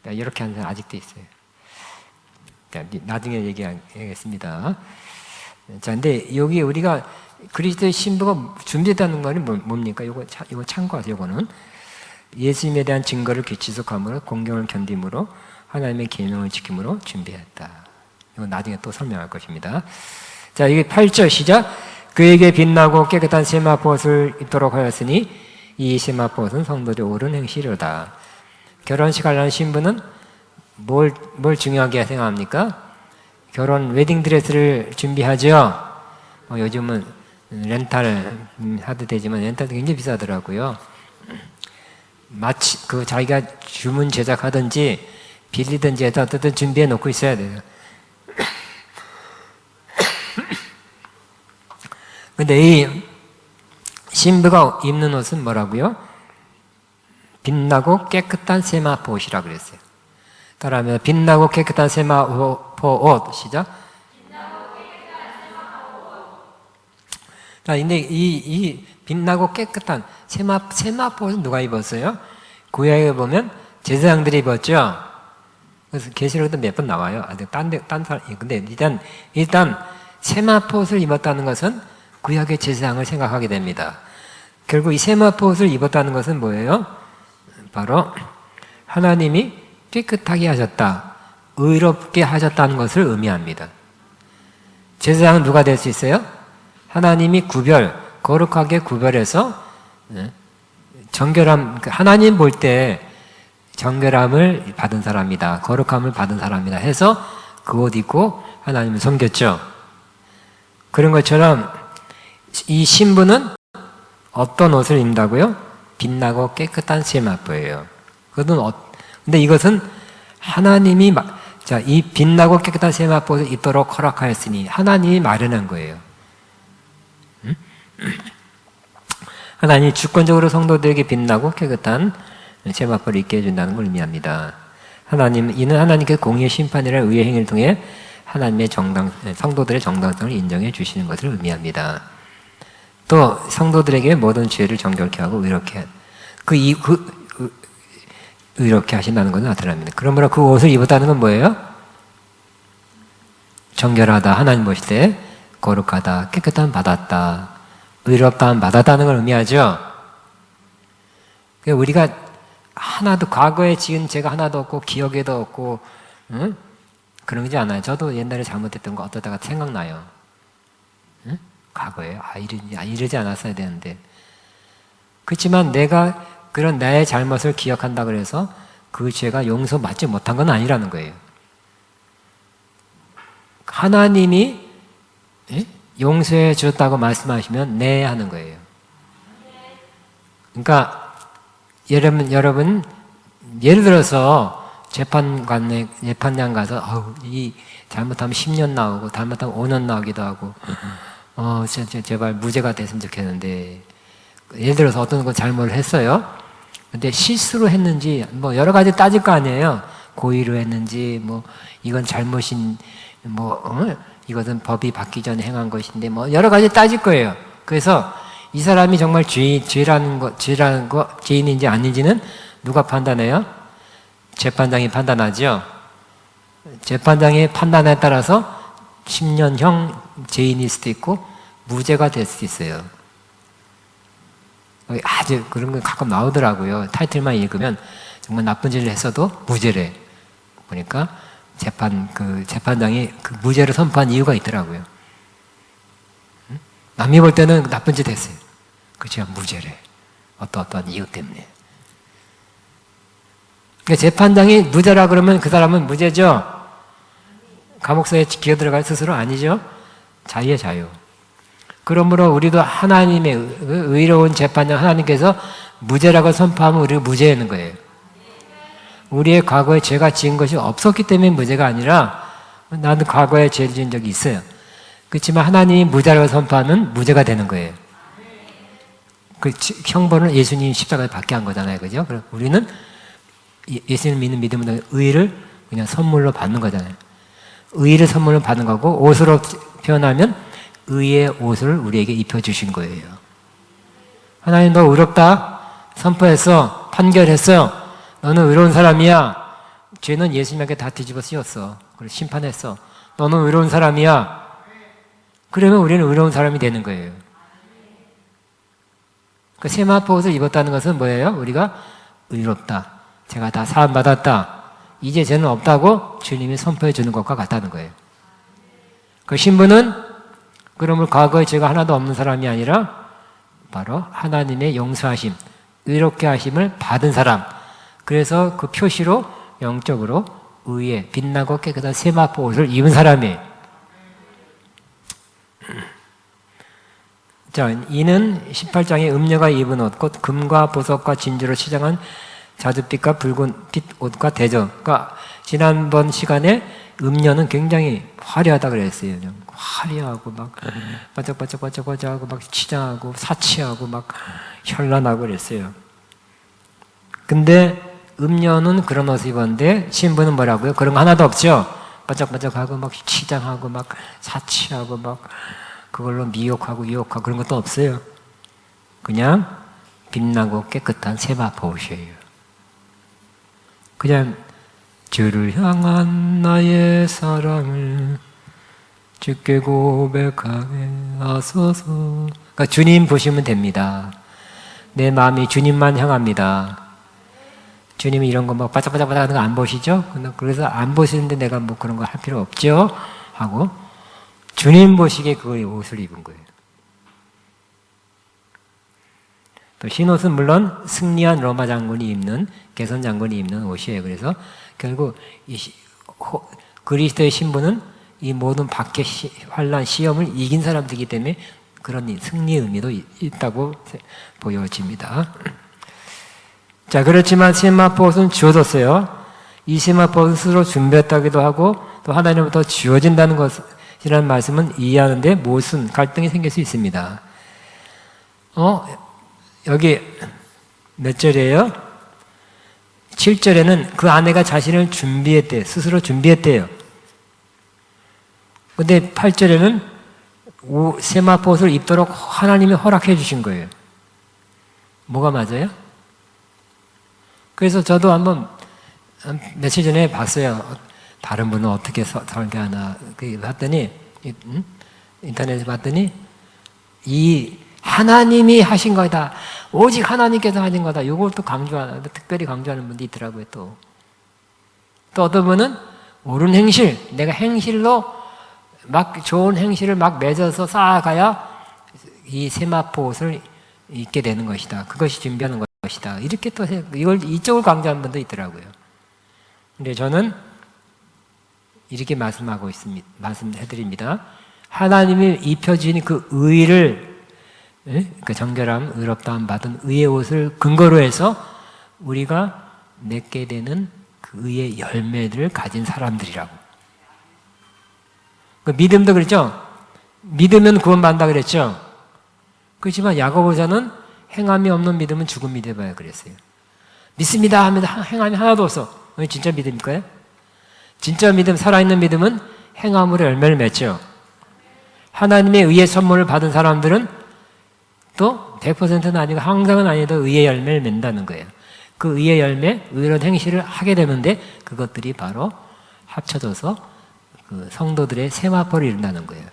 이렇게 하는 사람 아직도 있어요. 자, 나중에 얘기하겠습니다. 자, 근데 여기 우리가 그리스도의 신부가 준비됐다는 건 뭡니까? 이거 참고하세요. 이거는 예수님에 대한 증거를 지속함으로, 공경을 견딤으로, 하나님의 계명을 지킴으로 준비했다. 이거 나중에 또 설명할 것입니다. 자, 이게 8절 시작. 그에게 빛나고 깨끗한 세마포옷을 입도록 하였으니 이 세마포옷은 성도들이 옳은 행실이로다. 결혼식 하려는 신부는 뭘 중요하게 생각합니까? 결혼 웨딩드레스를 준비하죠. 요즘은 렌탈 하도 되지만 렌탈도 굉장히 비싸더라고요. 마치 자기가 주문 제작하든지 빌리든지 해서 어떻든 준비해 놓고 있어야 돼요. 근데 이 신부가 입는 옷은 뭐라고요? 빛나고 깨끗한 세마포 옷이라 그랬어요. 따라하면 빛나고 깨끗한 세마포 옷 시작. 자, 근데 이 빛나고 깨끗한 세마포 옷은 누가 입었어요? 구약에 보면 제사장들이 입었죠. 그래서 계시록에도 몇 번 나와요. 딴 사람. 근데 일단 세마포 옷을 입었다는 것은 구약의 제사장을 생각하게 됩니다. 결국 이 세마포 옷을 입었다는 것은 뭐예요? 바로 하나님이 깨끗하게 하셨다, 의롭게 하셨다는 것을 의미합니다. 제사장은 누가 될 수 있어요? 하나님이 거룩하게 구별해서 정결함, 하나님 볼 때 정결함을 받은 사람이다, 거룩함을 받은 사람이다 해서 그 옷 입고 하나님을 섬겼죠. 그런 것처럼 이 신부는 어떤 옷을 입는다고요? 빛나고 깨끗한 세마포예요. 근데 이것은 하나님이, 이 빛나고 깨끗한 세마포를 입도록 허락하였으니 하나님이 마련한 거예요. 하나님이 주권적으로 성도들에게 빛나고 깨끗한 세마포를 입게 해준다는 걸 의미합니다. 이는 하나님께 공의의 심판이라 의의 행위를 통해 하나님의 성도들의 정당성을 인정해 주시는 것을 의미합니다. 또 성도들에게 모든 죄를 정결케 하고 의롭게 하신다는 것을 나타납니다. 그러므로 그 옷을 입었다는 건 뭐예요? 정결하다, 하나님 보실 때 거룩하다, 깨끗함 받았다, 의롭다함 받았다는 걸 의미하죠. 우리가 하나도 과거에 지은 죄가 하나도 없고 기억에도 없고 응? 그런 거지 않아요. 저도 옛날에 잘못했던 거 어떠다가 생각나요. 응? 과거에 이러지 않았어야 되는데. 그렇지만 내가 그런 나의 잘못을 기억한다 그래서 그 죄가 용서받지 못한 건 아니라는 거예요. 하나님이 용서해 주었다고 말씀하시면 네 하는 거예요. 그러니까 여러분 예를 들어서 재판장 가서 이 잘못하면 10년 나오고 잘못하면 5년 나오기도 하고 제발 무죄가 됐으면 좋겠는데, 예를 들어서 어떤 거 잘못을 했어요. 근데 실수로 했는지 뭐 여러 가지 따질 거 아니에요. 고의로 했는지 뭐 이건 잘못인 이것은 법이 받기 전에 행한 것인데 뭐 여러 가지 따질 거예요. 그래서 이 사람이 정말 죄라는 거 죄인인지 아닌지는 누가 판단해요? 재판장이 판단하죠. 재판장의 판단에 따라서 10년형 죄인일 수도 있고 무죄가 될 수도 있어요. 아주 그런 거 가끔 나오더라고요. 타이틀만 읽으면 정말 나쁜 짓을 했어도 무죄래. 보니까 재판장이 그 무죄를 선포한 이유가 있더라고요. 남이 볼 때는 나쁜 짓 했어요. 그렇지만 무죄래. 어떠한 이유 때문에. 그러니까 재판장이 무죄라 그러면 그 사람은 무죄죠? 감옥서에 기어 들어갈 스스로 아니죠? 자유의 자유. 그러므로 우리도 하나님의 의로운 재판장 하나님께서 무죄라고 선포하면 우리가 무죄인 거예요. 우리의 과거에 죄가 지은 것이 없었기 때문에 무죄가 아니라 나도 과거에 죄를 지은 적이 있어요. 그렇지만 하나님이 무죄라고 선포하면 무죄가 되는 거예요. 그 형벌은 예수님 십자가에 받게 한 거잖아요. 그죠? 그럼 우리는 예수님 믿는 믿음으로 의를 그냥 선물로 받는 거잖아요. 의를 선물로 받는 거고, 옷으로 표현하면 의의 옷을 우리에게 입혀주신 거예요. 하나님 너 의롭다 선포했어. 판결했어. 너는 의로운 사람이야. 죄는 예수님에게 다 뒤집어 씌웠어. 그래서 심판했어. 너는 의로운 사람이야. 그러면 우리는 의로운 사람이 되는 거예요. 그 세마포 옷을 입었다는 것은 뭐예요? 우리가 의롭다. 제가 다 사함받았다. 이제 죄는 없다고 주님이 선포해 주는 것과 같다는 거예요. 그 신부는 그러면 과거에 죄가 하나도 없는 사람이 아니라 바로 하나님의 용서하심, 의롭게 하심을 받은 사람. 그래서 그 표시로 영적으로 의에 빛나고 깨끗한 세마포 옷을 입은 사람이에요. 자, 이는 18장에 음녀가 입은 옷, 곧 금과 보석과 진주로 치장한 자줏빛과 붉은 빛 옷과 대저. 그러니까 지난번 시간에 음녀는 굉장히 화려하다 그랬어요. 그냥 화려하고 막 반짝반짝반짝반짝하고 막 치장하고 사치하고 막 현란하고 그랬어요. 근데 음녀는 그런 옷을 입었는데 신부는 뭐라고요? 그런 거 하나도 없죠. 반짝반짝하고 막 치장하고 막 사치하고 막 그걸로 미혹하고 유혹하고 그런 것도 없어요. 그냥 빛나고 깨끗한 세마포 옷이에요. 그냥 주를 향한 나의 사랑을 주께 고백하게 하소서. 그러니까 주님 보시면 됩니다. 내 마음이 주님만 향합니다. 주님이 이런 거 막 바짝바짝 하는 거 안 보시죠? 그래서 안 보시는데 내가 뭐 그런 거 할 필요 없죠? 하고 주님 보시기에 그 옷을 입은 거예요. 또 흰옷은 물론 승리한 로마 장군이 입는, 개선 장군이 입는 옷이에요. 그래서 결국 그리스도의 신부는 이 모든 박해, 환난, 시험을 이긴 사람들이기 때문에 그런 승리의 의미도 있다고 보여집니다. 자, 그렇지만 세마포 옷은 주어졌어요. 이 세마포 옷은 스스로 준비했다기도 하고 또 하나님부터 주어진다는 것이라는 말씀은 이해하는데 무슨 갈등이 생길 수 있습니다. 여기 몇 절이에요? 7절에는 그 아내가 자신을 준비했대요. 스스로 준비했대요. 근데 8절에는 세마포 옷을 입도록 하나님이 허락해 주신 거예요. 뭐가 맞아요? 그래서 저도 한번 며칠 전에 봤어요. 다른 분은 어떻게 설계하나 봤더니 인터넷에 봤더니 이 하나님이 하신 거다. 오직 하나님께서 하신 거다. 이걸 또 특별히 강조하는 분도 있더라고요. 또 어떤 분은 옳은 행실, 내가 행실로 막 좋은 행실을 막 맺어서 쌓아가야 이 세마포 옷을 입게 되는 것이다. 그것이 준비하는 것이다. 이렇게 또 이쪽을 강조하는 분도 있더라고요. 근데 저는 이렇게 말씀해드립니다. 하나님이 입혀주신 그 의를, 그 정결함, 의롭다함 받은 의의 옷을 근거로 해서 우리가 맺게 되는 그 의의 열매들을 가진 사람들이라고. 그 믿음도 그랬죠? 믿으면 구원받는다 그랬죠? 그렇지만 야고보서는 행함이 없는 믿음은 죽은 믿음이야 그랬어요. 믿습니다 하면 행함이 하나도 없어. 진짜 믿음일까요? 진짜 믿음, 살아있는 믿음은 행함으로 열매를 맺죠. 하나님의 의의 선물을 받은 사람들은 또 100%는 아니고 항상은 아니어도 의의 열매를 맺는다는 거예요. 그 의의 열매, 의로운 행실을 하게 되는데 그것들이 바로 합쳐져서 그 성도들의 세마포를 이룬다는 거예요.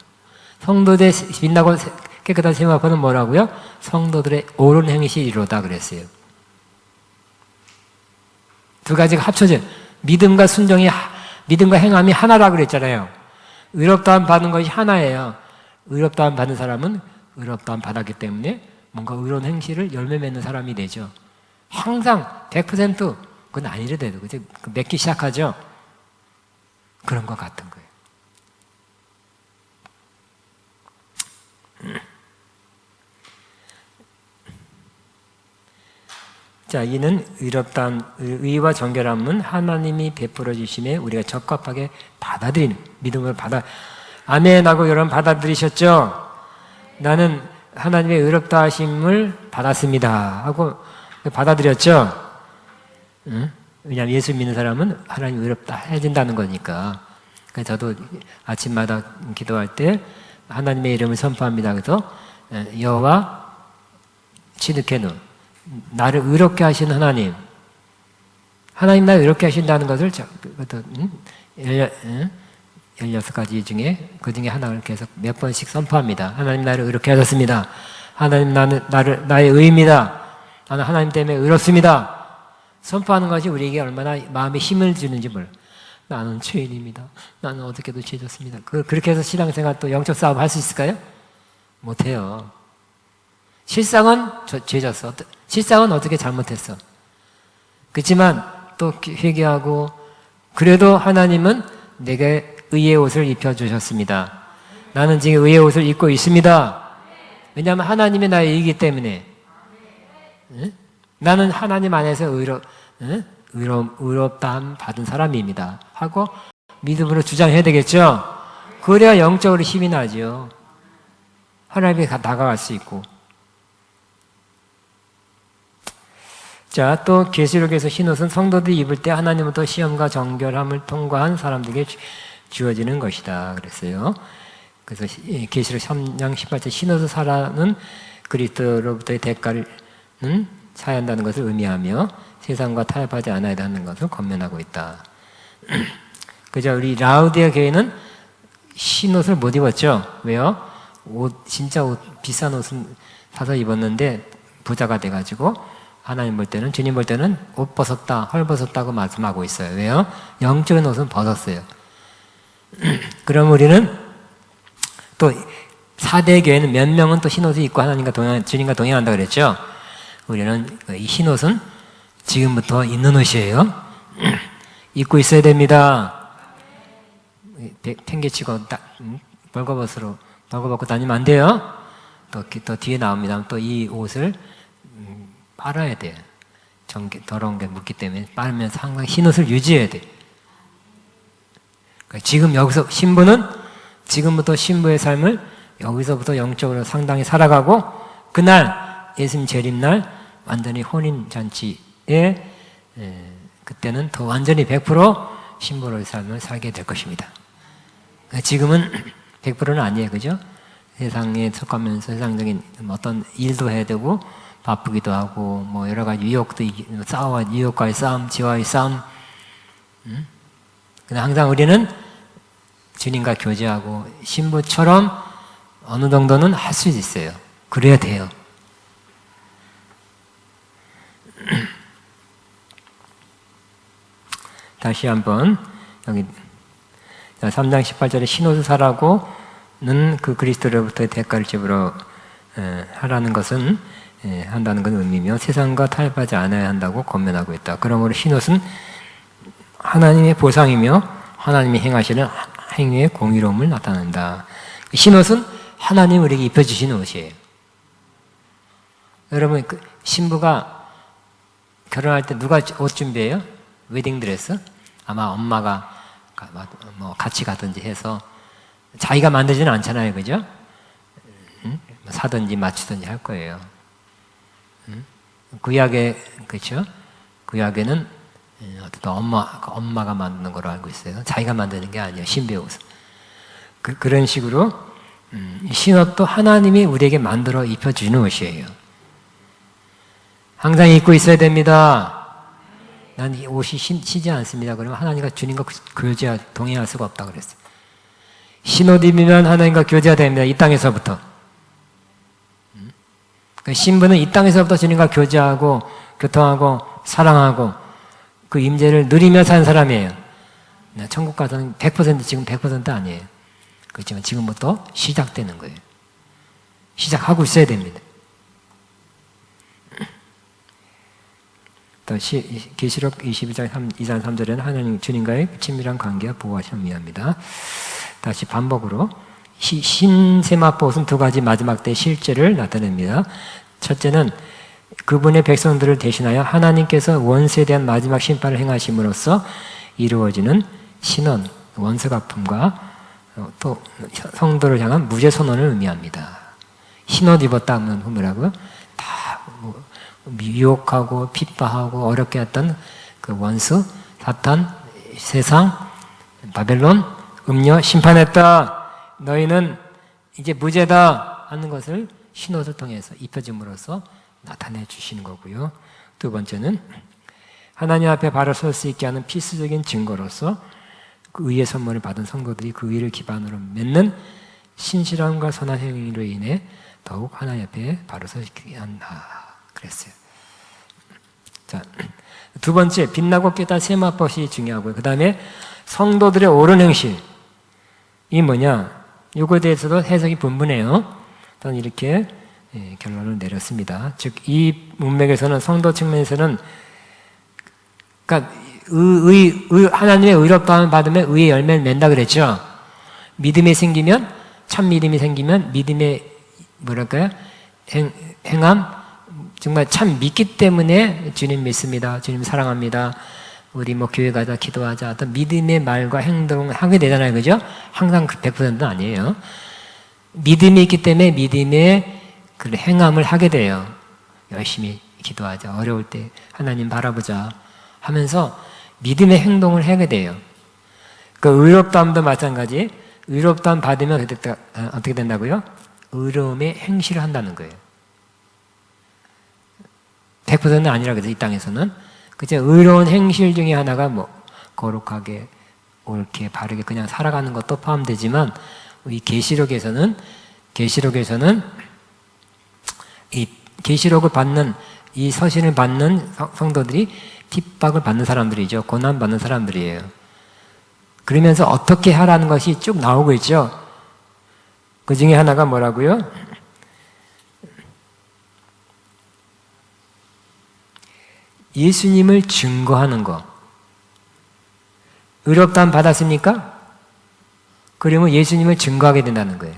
성도들의 빛나고 깨끗한 세마포는 뭐라고요? 성도들의 옳은 행실이로다 그랬어요. 두 가지가 합쳐져요. 믿음과 순종이, 믿음과 행함이 하나라 그랬잖아요. 의롭다함 받는 것이 하나예요. 의롭다함 받는 사람은 의롭다함 받았기 때문에 뭔가 의로운 행실을 열매 맺는 사람이 되죠. 항상 100% 그건 아니래도 그죠? 맺기 시작하죠. 그런 것 같은 거예요. 자, 이는 의롭다함, 의와 정결함은 하나님이 베풀어 주심에 우리가 적합하게 받아들이는 믿음을 아멘 하고 여러분 받아들이셨죠? 나는 하나님의 의롭다 하심을 받았습니다 하고 받아들였죠? 응? 왜냐하면 예수 믿는 사람은 하나님 의롭다 해준다는 거니까. 그래서 저도 아침마다 기도할 때 하나님의 이름을 선포합니다. 그래서 여호와 치드케누, 나를 의롭게 하신 하나님, 하나님 나를 의롭게 하신다는 것을 16가지 중에 그 중에 하나를 계속 몇 번씩 선포합니다. 하나님 나를 의롭게 하셨습니다. 하나님 나의 의입니다. 나는 하나님 때문에 의롭습니다. 선포하는 것이 우리에게 얼마나 마음에 힘을 주는지 몰라요. 나는 죄인입니다. 나는 어떻게도 죄졌습니다. 그렇게 해서 신앙생활 또 영적 싸움 할 수 있을까요? 못해요. 실상은 죄졌어. 실상은 어떻게 잘못했어. 그렇지만 또 회개하고 그래도 하나님은 내게 의의 옷을 입혀주셨습니다. 나는 지금 의의 옷을 입고 있습니다. 왜냐하면 하나님이 나의 의이기 때문에. 응? 나는 하나님 안에서 의롭다함 받은 사람입니다 하고 믿음으로 주장해야 되겠죠. 그래야 영적으로 힘이 나죠. 하나님께 다가갈 수 있고. 자, 또 계시록에서 흰옷은 성도들이 입을 때 하나님으로부터 시험과 정결함을 통과한 사람들에게 주어지는 것이다 그랬어요. 그래서 계시록 3장 18절 흰옷을 사라는 그리스도로부터의 대가를 사야 한다는 것을 의미하며 세상과 타협하지 않아야 하는 것을 권면하고 있다. 그죠? 우리 라우디아 교회는 흰옷을 못 입었죠. 왜요? 진짜 비싼 옷은 사서 입었는데 부자가 돼가지고 하나님 볼 때는, 주님 볼 때는 옷 벗었다, 헐 벗었다고 말씀하고 있어요. 왜요? 영적인 옷은 벗었어요. 그럼 우리는 또 4대 교회는 몇 명은 또 흰옷을 입고 하나님과 주님과 동행한다고 그랬죠? 우리는 이 흰옷은 지금부터 입는 옷이에요. 입고 있어야 됩니다. 팽개치고 벌거벗고 다니면 안 돼요. 또 뒤에 나옵니다. 또 이 옷을 빨아야 돼요. 더러운 게 묻기 때문에 빨면서 항상 흰옷을 유지해야 돼요. 그러니까 지금 여기서 신부는 지금부터 신부의 삶을 여기서부터 영적으로 상당히 살아가고 그날 예수님 재림날 완전히 혼인잔치에 그때는 더 완전히 100% 신부로의 삶을 살게 될 것입니다. 그러니까 지금은 100%는 아니에요. 그죠? 세상에 속하면서 세상적인 어떤 일도 해야 되고 바쁘기도 하고 뭐 여러 가지 유혹도 유혹과의 싸움, 지와의 싸움. 근데 항상 우리는 주님과 교제하고 신부처럼 어느 정도는 할 수 있어요. 그래야 돼요. 다시 한번 여기 3장 18절에 신옷을 사라고는 그 그리스도로부터의 대가를 지불어 하라는 것은 한다는 건 의미며 세상과 타협하지 않아야 한다고 권면하고 있다. 그러므로 신옷은 하나님의 보상이며 하나님이 행하시는 행위의 공의로움을 나타낸다. 신옷은 하나님 우리에게 입혀주시는 옷이에요. 여러분 신부가 결혼할 때 누가 옷 준비해요? 웨딩드레스? 아마 엄마가 뭐 같이 가든지 해서 자기가 만들지는 않잖아요, 그죠? 사든지 맞추든지 할 거예요. 구약에 그렇죠? 구약에는 어떤 엄마가 만드는 걸로 알고 있어요. 자기가 만드는 게 아니에요, 신부의 옷은. 그런 식으로 신옷도 하나님이 우리에게 만들어 입혀주는 옷이에요. 항상 입고 있어야 됩니다. 난 이 옷이 시지 않습니다. 그러면 하나님과 주님과 동행할 수가 없다 그랬어요. 신옷 입으면 하나님과 교제가 됩니다. 이 땅에서부터. 신부는 이 땅에서부터 주님과 교제하고 교통하고 사랑하고 그 임재를 누리며 산 사람이에요. 천국 가서는 100% 지금 100% 아니에요. 그렇지만 지금부터 시작되는 거예요. 시작하고 있어야 됩니다. 또 계시록 22장 2장 3절에는 하나님 주님과의 친밀한 관계와 보호하심을 의미합니다. 다시 반복으로 신세마포 옷은 두 가지 마지막 때의 실제를 나타냅니다. 첫째는 그분의 백성들을 대신하여 하나님께서 원수에 대한 마지막 심판을 행하심으로써 이루어지는 신원, 원수 갚음과 또 성도를 향한 무죄 선언을 의미합니다. 흰옷 입었다 하면 뭐라고요? 다 미혹하고 핍박하고 어렵게 했던 그 원수, 사탄, 세상, 바벨론, 음녀 심판했다. 너희는 이제 무죄다 하는 것을 흰옷을 통해서 입혀짐으로써 나타내 주시는 거고요. 두 번째는 하나님 앞에 바로 설 수 있게 하는 필수적인 증거로서 그 의의 선물을 받은 성도들이 그 의를 기반으로 맺는 신실함과 선한 행위로 인해 더욱 하나님 앞에 바로 서 있게 한다 그랬어요. 자, 두 번째 빛나고 깨달은 세마포이 중요하고요. 그 다음에 성도들의 옳은 행실 이 뭐냐? 이거에 대해서도 해석이 분분해요. 저는 이렇게 결론을 내렸습니다. 즉 이 문맥에서는 성도 측면에서는 그러니까 하나님의 의롭다함을 받으면 의의 열매를 맺는다 그랬죠. 믿음이 생기면 참 믿음이 생기면 믿음의 뭐랄까요? 행함 정말 참 믿기 때문에 주님 믿습니다. 주님 사랑합니다. 우리 뭐 교회 가자 기도하자 어떤 믿음의 말과 행동을 하게 되잖아요. 그죠? 항상 100%는 아니에요. 믿음이 있기 때문에 믿음의 그 행함을 하게 돼요. 열심히 기도하자. 어려울 때 하나님 바라보자 하면서 믿음의 행동을 하게 돼요. 그 의롭다함도 마찬가지. 의롭다함 받으면 어떻게 된다고요? 의로움의 행실을 한다는 거예요. 100%는 아니라 그래서 이 땅에서는 그저 의로운 행실 중에 하나가 뭐 거룩하게 옳게 바르게 그냥 살아가는 것도 포함되지만 이 계시록에서는 이 계시록을 받는 이 서신을 받는 성도들이 핍박을 받는 사람들이죠. 고난 받는 사람들이에요. 그러면서 어떻게 하라는 것이 쭉 나오고 있죠. 그 중에 하나가 뭐라고요? 예수님을 증거하는 거. 의롭다함 받았습니까? 그러면 예수님을 증거하게 된다는 거예요.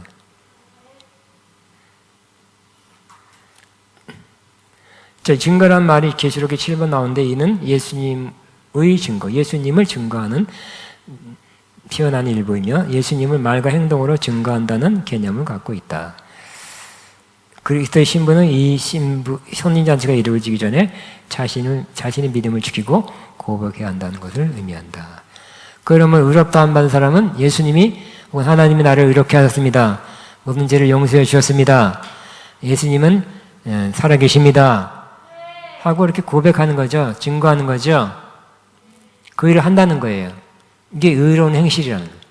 자, 증거란 말이 계시록에 7번 나오는데 이는 예수님의 증거, 예수님을 증거하는 피어난 일부이며 예수님을 말과 행동으로 증거한다는 개념을 갖고 있다. 그리스도의 신부는 이 혼인잔치가 이루어지기 전에 자신의 믿음을 지키고 고백해야 한다는 것을 의미한다. 그러면 의롭다함 받은 사람은 예수님이 하나님이 나를 의롭게 하셨습니다. 모든 죄를 용서해 주셨습니다. 예수님은 살아계십니다. 하고 이렇게 고백하는 거죠. 증거하는 거죠. 그 일을 한다는 거예요. 이게 의로운 행실이라는 거예요.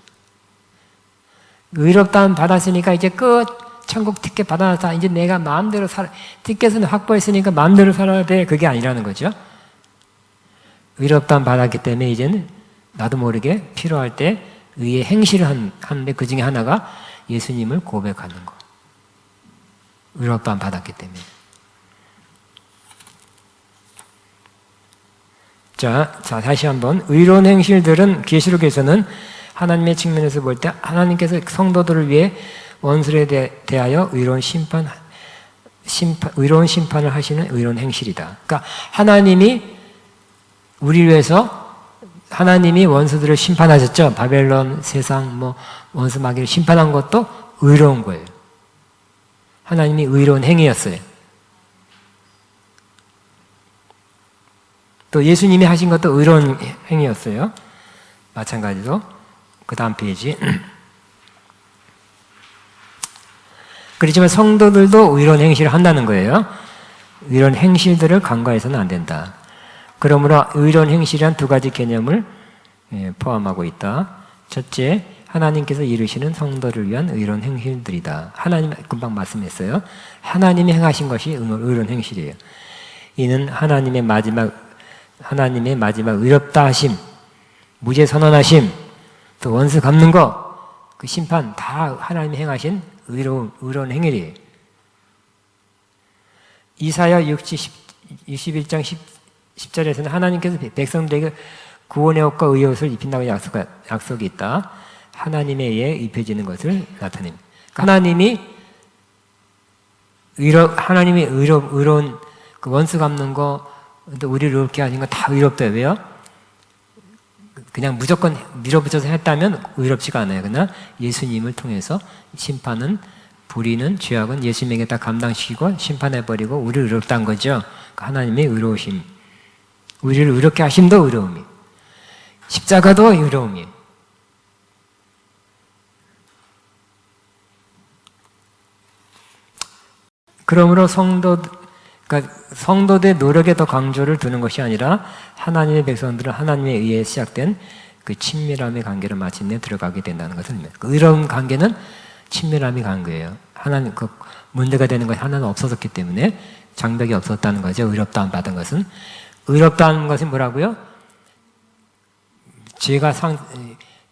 의롭다함 받았으니까 이제 끝. 천국 티켓 받아놨다. 이제 내가 마음대로 티켓은 확보했으니까 마음대로 살아야 돼. 그게 아니라는 거죠. 의롭다함 받았기 때문에 이제는 나도 모르게 필요할 때 의의 행실을 하는데 그 중에 하나가 예수님을 고백하는 거. 의롭다함 받았기 때문에. 자, 다시 한번. 의로운 행실들은 계시록에서는 하나님의 측면에서 볼 때 하나님께서 성도들을 위해 원수에 대하여 의로운 심판을 하시는 의로운 행실이다. 그러니까 하나님이 우리를 위해서 하나님이 원수들을 심판하셨죠. 바벨론, 세상, 원수 마귀를 심판한 것도 의로운 거예요. 하나님이 의로운 행위였어요. 또 예수님이 하신 것도 의로운 행위였어요. 마찬가지로 그 다음 페이지. 그렇지만 성도들도 의로운 행실을 한다는 거예요. 의로운 행실들을 간과해서는 안 된다. 그러므로 의로운 행실이란 두 가지 개념을 포함하고 있다. 첫째, 하나님께서 이루시는 성도를 위한 의로운 행실들이다. 하나님 금방 말씀했어요. 하나님이 행하신 것이 의로운 행실이에요. 이는 하나님의 마지막 의롭다 하심, 무죄 선언하심, 또 원수 갚는 거, 그 심판 다 하나님이 행하신 의로운 행위예요. 이사야 61장 10절에서는 하나님께서 백성들에게 구원의 옷과 의의 옷을 입힌다고 약속이 있다. 하나님에 의해 입혀지는 것을 나타냅니다. 하나님이 의로운 그 원수 갚는 거, 또 우리를 의롭게 하신 거 다 의롭대요. 왜요? 그냥 무조건 밀어붙여서 했다면 의롭지가 않아요. 그러나 예수님을 통해서 심판은, 불의는, 죄악은 예수님에게 다 감당시키고 심판해버리고 우리를 의롭다 한 거죠. 하나님의 의로우심, 우리를 의롭게 하심도 의로움이, 십자가도 의로움이. 그러므로 성도들의 노력에 더 강조를 두는 것이 아니라 하나님의 백성들은 하나님에 의해 시작된 그 친밀함의 관계를 마침내 들어가게 된다는 것을 의미해요. 그 의로운 관계는 친밀함이 간 거예요. 하나님, 그 문제가 되는 것이 하나는 없어졌기 때문에 장벽이 없었다는 거죠. 의롭다함 받은 것은. 의롭다는 것이 뭐라고요? 죄가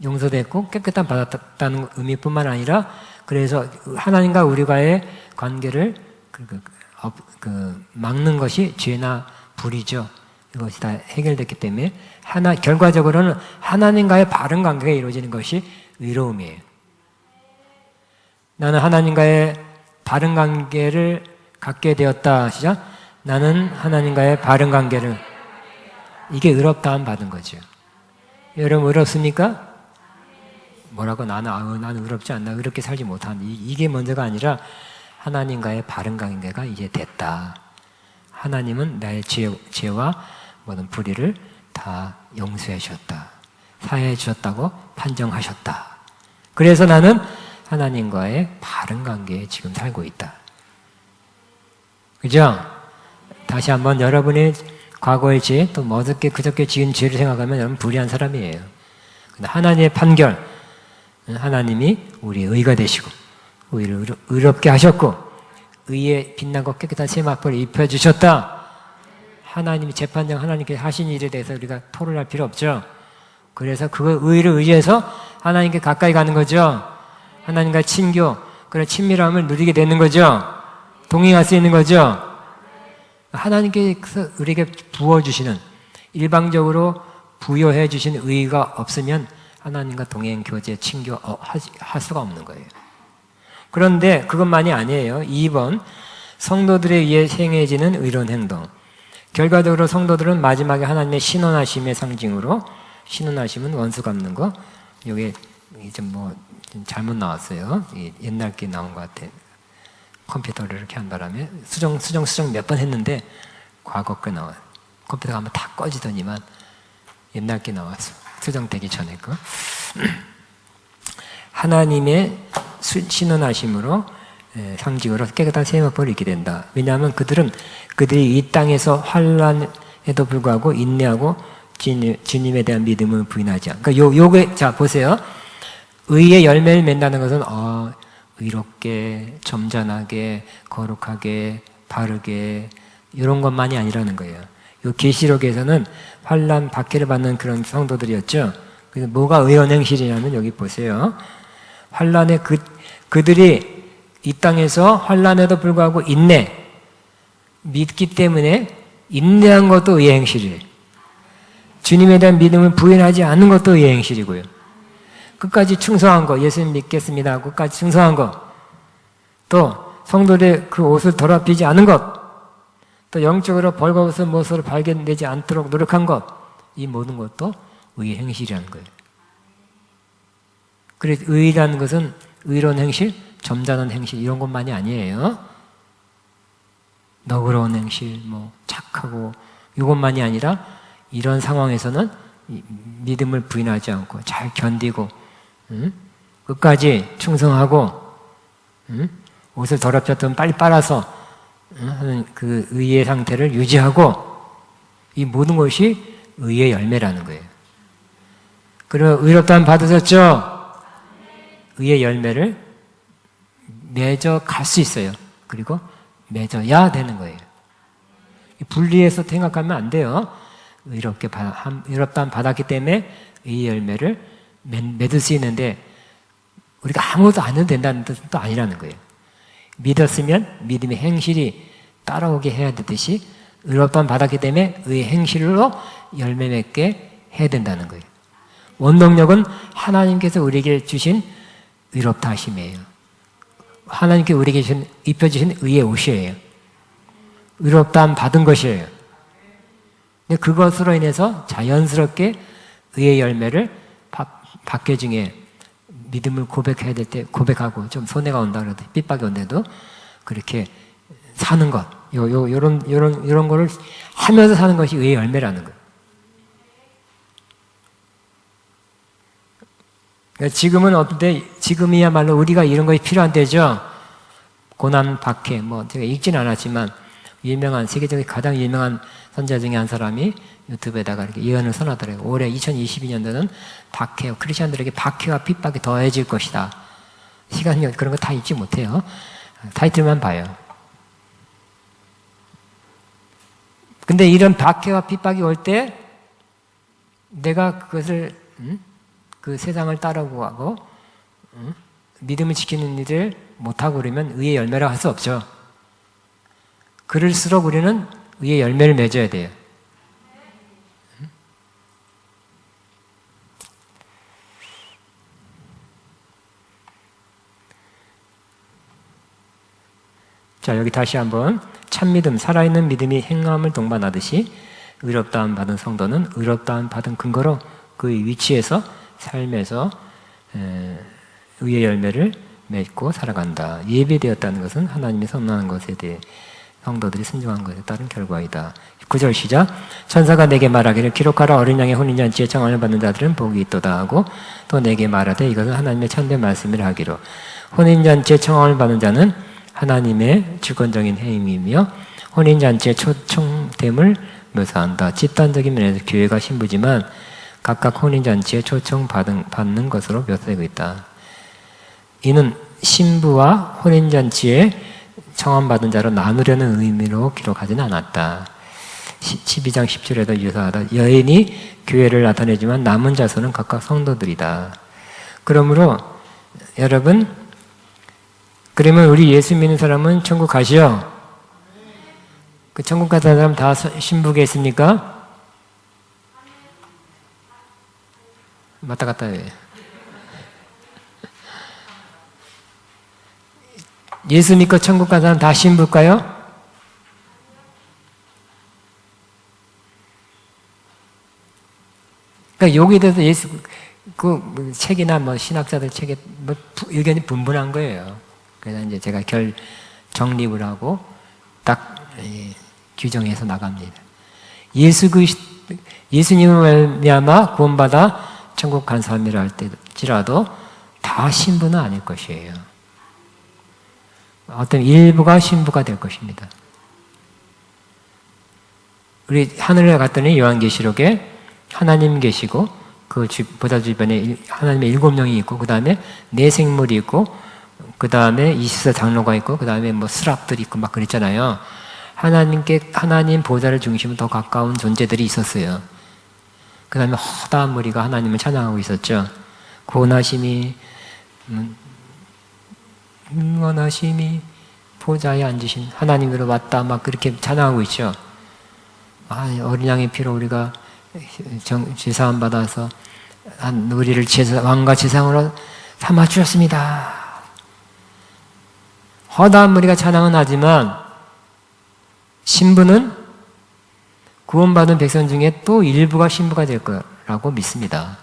용서됐고 깨끗함 받았다는 의미뿐만 아니라, 그래서 하나님과 우리와의 관계를 막는 것이 죄나 불이죠. 이것이 다 해결됐기 때문에 결과적으로는 하나님과의 바른 관계가 이루어지는 것이 의로움이에요. 나는 하나님과의 바른 관계를 갖게 되었다. 시작. 나는 하나님과의 바른 관계를. 이게 의롭다함 받은 거죠. 여러분 의롭습니까? 뭐라고 나는 의롭지 않나, 의롭게 살지 못한, 이게 먼저가 아니라 하나님과의 바른 관계가 이제 됐다. 하나님은 나의 죄와 모든 불의를 다 용서해 주셨다. 사해해 주셨다고 판정하셨다. 그래서 나는 하나님과의 바른 관계에 지금 살고 있다. 그죠? 다시 한번 여러분의 과거의 죄, 또 어저께 그저께 지은 죄를 생각하면 여러분 불의한 사람이에요. 근데 하나님의 판결, 하나님이 우리의 의가 되시고 우리를 의롭게 하셨고 의에 빛나고 깨끗한 세마포를 입혀주셨다. 하나님이 재판장 하나님께서 하신 일에 대해서 우리가 토론할 필요 없죠. 그래서 그 의를 의지해서 하나님께 가까이 가는 거죠. 하나님과 친교, 그런 친밀함을 누리게 되는 거죠. 동행할 수 있는 거죠. 하나님께서 우리에게 부어주시는, 일방적으로 부여해 주신 의가 없으면 하나님과 동행, 교제, 친교 할 수가 없는 거예요. 그런데 그것만이 아니에요. 2번, 성도들에 의해 행해지는 의로운 행동. 결과적으로 성도들은 마지막에 하나님의 신원하심의 상징으로, 신원하심은 원수 갚는 거. 이게 좀 잘못 나왔어요. 옛날 게 나온 것 같아. 컴퓨터를 이렇게 한 바람에 수정 몇 번 했는데 과거 거 나와요. 컴퓨터가 한번 다 꺼지더니만 옛날 게 나왔어. 수정되기 전에 거. 하나님의 신원하심으로, 상징으로 깨끗한 세마포를 입게 된다. 왜냐하면 그들이 이 땅에서 환난에도 불구하고 인내하고 주님에 대한 믿음을 부인하지 않고. 그러니까 요게, 자 보세요. 의의 열매를 맺는다는 것은 의롭게, 점잖하게, 거룩하게, 바르게 이런 것만이 아니라는 거예요. 이 계시록에서는 환난 박해를 받는 그런 성도들이었죠. 그래서 뭐가 의로운 행실이냐면 여기 보세요. 환난에 그들이 이 땅에서 환난에도 불구하고 믿기 때문에 인내한 것도 의의 행실이에요. 주님에 대한 믿음을 부인하지 않는 것도 의의 행실이고요. 끝까지 충성한 거, 예수님 믿겠습니다 하고 끝까지 충성한 거, 또 성도들의 그 옷을 더럽히지 않은 것, 또 영적으로 벌거벗은 모습을 발견되지 않도록 노력한 것, 이 모든 것도 의의 행실이라는 거예요. 그래서 의라는 것은 의로운 행실, 점잖은 행실 이런 것만이 아니에요. 너그러운 행실, 착하고 이것만이 아니라 이런 상황에서는 믿음을 부인하지 않고 잘 견디고 끝까지 충성하고 옷을 더럽혔던 빨리 빨아서 하는 그 의의 상태를 유지하고 이 모든 것이 의의 열매라는 거예요. 그러면 의롭다함 받으셨죠? 의의 열매를 맺어 갈 수 있어요. 그리고 맺어야 되는 거예요. 분리해서 생각하면 안 돼요. 의롭다함 받았기 때문에 의의 열매를 맺을 수 있는데 우리가 아무것도 안 해도 된다는 뜻은 또 아니라는 거예요. 믿었으면 믿음의 행실이 따라오게 해야 되듯이 의롭다함 받았기 때문에 의의 행실로 열매 맺게 해야 된다는 거예요. 원동력은 하나님께서 우리에게 주신 의롭다 하심이에요. 하나님께 우리에게 입혀주신 의의 옷이에요. 의롭다함 받은 것이에요. 근데 그것으로 인해서 자연스럽게 의의 열매를 받게 중에 믿음을 고백해야 될 때 고백하고 좀 손해가 온다 그래도 핍박이 온데도 그렇게 사는 것, 요런 거를 하면서 사는 것이 의의 열매라는 거예요. 그러니까 지금은 어떤데 지금이야말로 우리가 이런 것이 필요한 때죠. 고난, 박해, 제가 읽지는 않았지만 세계적인 가장 유명한 선지자 중에 한 사람이 유튜브에다가 이렇게 예언을 선하더라고요. 올해 2022년도는 박해, 크리스천들에게 박해와 핍박이 더해질 것이다. 시간이 그런 거 다 읽지 못해요. 타이틀만 봐요. 근데 이런 박해와 핍박이 올 때 내가 그것을 그 세상을 따르고 하고 믿음을 지키는 일을 못하고 그러면 의의 열매라고 할 수 없죠. 그럴수록 우리는 의의 열매를 맺어야 돼요. 자, 여기 다시 한번 참믿음, 살아있는 믿음이 행함을 동반하듯이 의롭다함 받은 성도는 의롭다함 받은 근거로 그 위치에서 삶에서 의의 열매를 맺고 살아간다. 예배되었다는 것은 하나님이 선언한 것에 대해 성도들이 순종한 것에 따른 결과이다. 9절 시작. 천사가 내게 말하기를 기록하라. 어린 양의 혼인잔치에 청함을 받는 자들은 복이 있도다 하고 또 내게 말하되 이것은 하나님의 참된 말씀을 하기로. 혼인잔치에 청함을 받는 자는 하나님의 주권적인 행위이며 혼인잔치의 초청됨을 묘사한다. 집단적인 면에서 교회가 신부지만 각각 혼인잔치에 초청받는 것으로 묘사되고 있다. 이는 신부와 혼인잔치에 청함받은 자로 나누려는 의미로 기록하지는 않았다. 12장 10절에도 유사하다. 여인이 교회를 나타내지만 남은 자손은 각각 성도들이다. 그러므로 여러분, 그러면 우리 예수 믿는 사람은 천국 가시오? 그 천국 가는 사람 다 신부게 있습니까? 왔다 갔다 해. 예수 믿고 천국 가는 사람 다 신부일까요? 그러니까 여기에 대해서 예수 그 책이나 신학자들 책에 의견이 분분한 거예요. 그래서 이제 제가 정립을 하고 딱 규정해서 나갑니다. 예수님을 말미암아 구원받아 천국 간 사람이라 할지라도 다 신부는 아닐 것이에요. 어떤 일부가 신부가 될 것입니다. 우리 하늘에 갔더니 요한계시록에 하나님 계시고 그 보좌 주변에 하나님의 7명이 있고, 그 다음에 네 생물이 있고, 그 다음에 24 장로가 있고, 그 다음에 뭐 스랍들이 있고 막 그랬잖아요. 하나님 보좌를 중심으로 더 가까운 존재들이 있었어요. 그 다음에 허다한 무리가 하나님을 찬양하고 있었죠. 고나심이 원하심이 보좌에 앉으신 하나님으로 왔다 막 그렇게 찬양하고 있죠. 어린 양의 피로 우리가 제사함 받아서 우리를 왕과 제사장으로 삼아 주셨습니다. 허다한 무리가 찬양은 하지만 신부는 구원받은 백성 중에 또 일부가 신부가 될 거라고 믿습니다.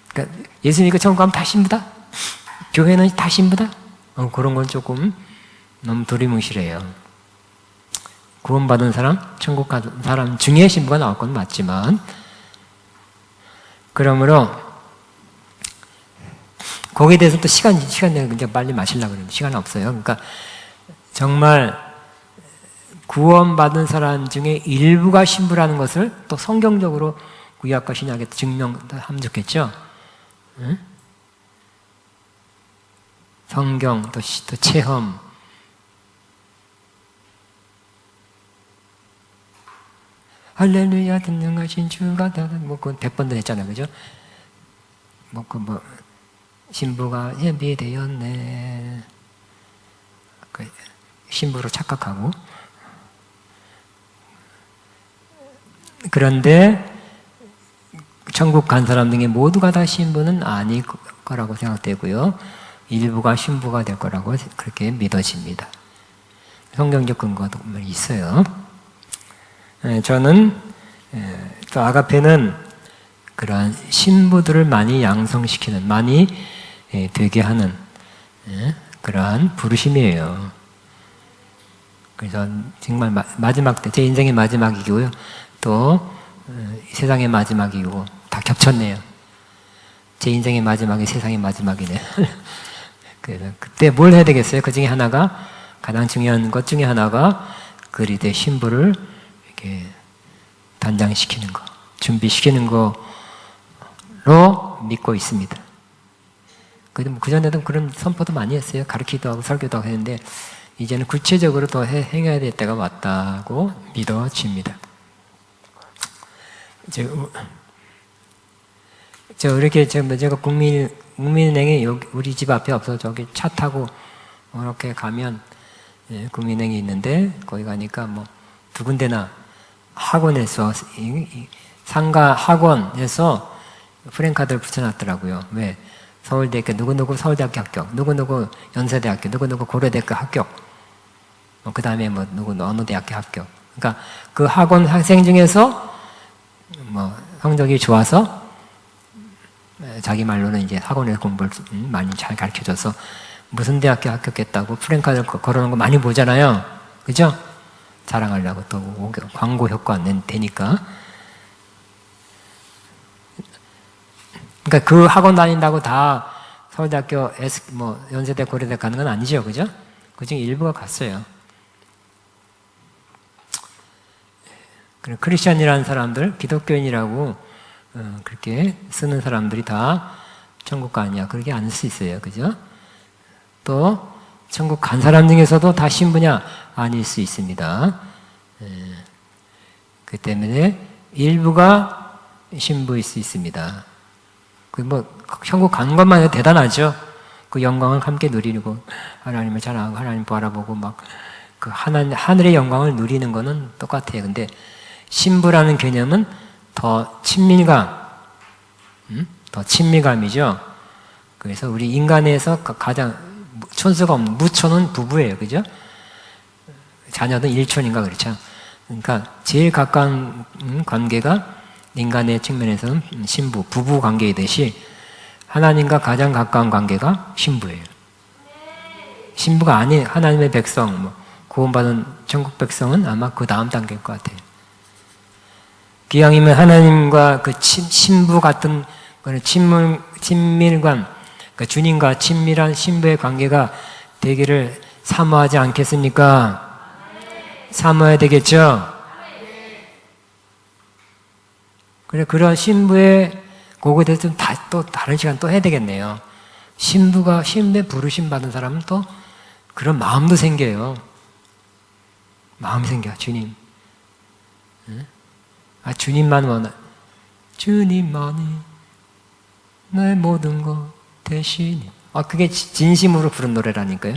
그러니까 예수 믿고 천국 가면 다 신부다? 교회는 다 신부다? 그런 건 조금 너무 두리뭉실해요. 구원받은 사람, 천국 간 사람 중에 신부가 나올 건 맞지만, 그러므로 거기에 대해서 또 시간 내가 굉장히 빨리 마시려고 그러는데 시간이 없어요. 그러니까 정말 구원받은 사람 중에 일부가 신부라는 것을 또 성경적으로 구약과 신약에 증명하면 좋겠죠. 응? 성경 또 체험. 할렐루야 전능하신 주가 뭐 그건 100번도 했잖아요, 그죠? 신부가 예비되었네. 신부로 착각하고. 그런데 천국 간 사람 중에 모두가 다 신부는 아닐 거라고 생각되고요. 일부가 신부가 될 거라고 그렇게 믿어집니다. 성경적 근거도 있어요. 저는 또 아가페는 그러한 신부들을 많이 양성시키는, 많이 되게 하는 그러한 부르심이에요. 그래서 정말 마지막 때, 제 인생의 마지막이고요. 또 세상의 마지막이고 다 겹쳤네요. 제 인생의 마지막이 세상의 마지막이네요. 그래서 그때 뭘 해야 되겠어요? 그 중에 하나가, 가장 중요한 것 중에 하나가 그리스도의 신부를 이렇게 단장시키는 거, 준비시키는 거로 믿고 있습니다. 그전에도 그런 선포도 많이 했어요. 가르치기도 하고 설교도 하고 했는데 이제는 구체적으로 더 행해야 될 때가 왔다고 믿어집니다. 제가 국민은행에 우리 집 앞에 없어 저기 차 타고 이렇게 가면 국민은행이 있는데 거기 가니까 뭐 두 군데나 학원에서 상가 학원에서 프랜카드를 붙여놨더라고요. 왜? 서울대학교 누구누구 서울대학교 합격, 누구누구 연세대학교, 누구누구 고려대학교 합격, 그 다음에 뭐 누구 어느 대학교 합격. 그러니까 그 학원 학생 중에서 뭐 성적이 좋아서 자기 말로는 이제 학원에서 공부를 많이 잘 가르쳐줘서 무슨 대학교 합격했다고 프랜카드를 걸어놓은 거 많이 보잖아요. 그죠? 자랑하려고 또 광고 효과 되니까. 그러니까 그 학원 다닌다고 다 서울대학교, 연세대, 고려대 가는 건 아니죠. 그죠? 그 중에 일부가 갔어요. 크리스천이라는 사람들, 기독교인이라고 그렇게 쓰는 사람들이 다 천국 가 아니야. 그렇게 안 쓸 수 있어요. 그죠? 또 천국 간 사람 중에서도 다 신부냐? 아닐 수 있습니다. 그 때문에 일부가 신부일 수 있습니다. 천국 간 것만 해도 대단하죠. 그 영광을 함께 누리고 하나님을 자랑하고 하나님 바라보고 막 그 하늘의 영광을 누리는 거는 똑같아요. 근데 신부라는 개념은 더 친밀감, 더 친밀감이죠. 그래서 우리 인간에서 가장 촌수가 없는 무촌은 부부예요, 그죠? 자녀는 일촌인가 그렇죠. 그러니까 제일 가까운 관계가 인간의 측면에서는 신부, 부부 관계이듯이 하나님과 가장 가까운 관계가 신부예요. 신부가 아닌 하나님의 백성, 구원받은 천국 백성은 아마 그 다음 단계일 것 같아요. 기왕이면 하나님과 그 신부 같은 그런 친밀감, 그 주님과 친밀한 신부의 관계가 되기를 사모하지 않겠습니까? 사모해야 되겠죠? 그래, 그런 신부의 그거에 대해서 또 다른 시간 또 해야 되겠네요. 신부의 부르심 받은 사람은 또 그런 마음도 생겨요. 마음이 생겨, 주님. 주님만 원하. 주님만이 내 모든 것 대신이. 그게 진심으로 부른 노래라니까요.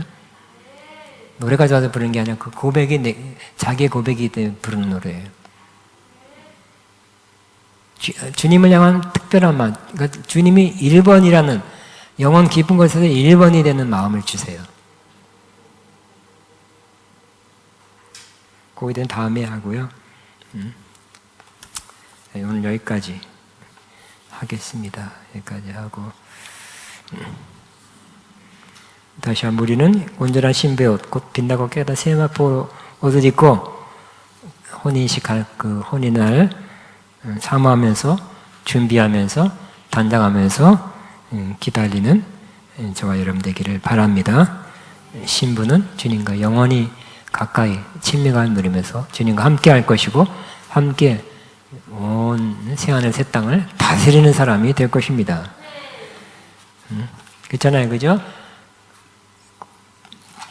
노래가 좋아서 부르는 게 아니라 그 고백이 자기의 고백이기 때문에 부르는 노래예요. 주님을 향한 특별한 마음. 그러니까 주님이 1번이라는 영원 깊은 곳에서 1번이 되는 마음을 주세요. 거기에 대한 다음에 하고요. 네, 오늘 여기까지 하겠습니다. 여기까지 하고 다시 한번 우리는 온전한 신부의 옷, 곧 빛나고 깨끗한 세마포 옷을 입고 혼인식할 그 혼인을 사모하면서 준비하면서 단장하면서 기다리는 저와 여러분 되기를 바랍니다. 신부는 주님과 영원히 가까이 친밀감을 누리면서 주님과 함께 할 것이고 함께 온 새하늘 새 땅을 다스리는 사람이 될 것입니다. 그렇잖아요, 그죠?